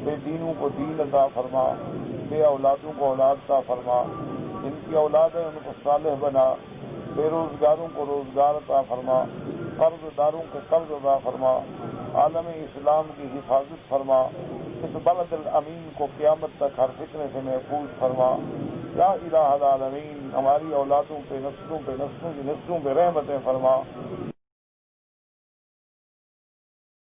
A: بے دینوں کو دین عطا فرما, بے اولادوں کو اولاد عطا فرما, جن کی اولاد ہے ان کو صالح بنا, بے روزگاروں کو روزگار عطا فرما, قرض داروں کے قرض عطا فرما, عالم اسلام کی حفاظت فرما. اس بلد الامین کو قیامت تک ہر فتنے سے محفوظ فرما. یا الہ العالمین, ہماری اولادوں پہ, نسلوں پہ, نسلوں کی نسلوں پہ رحمتیں فرما.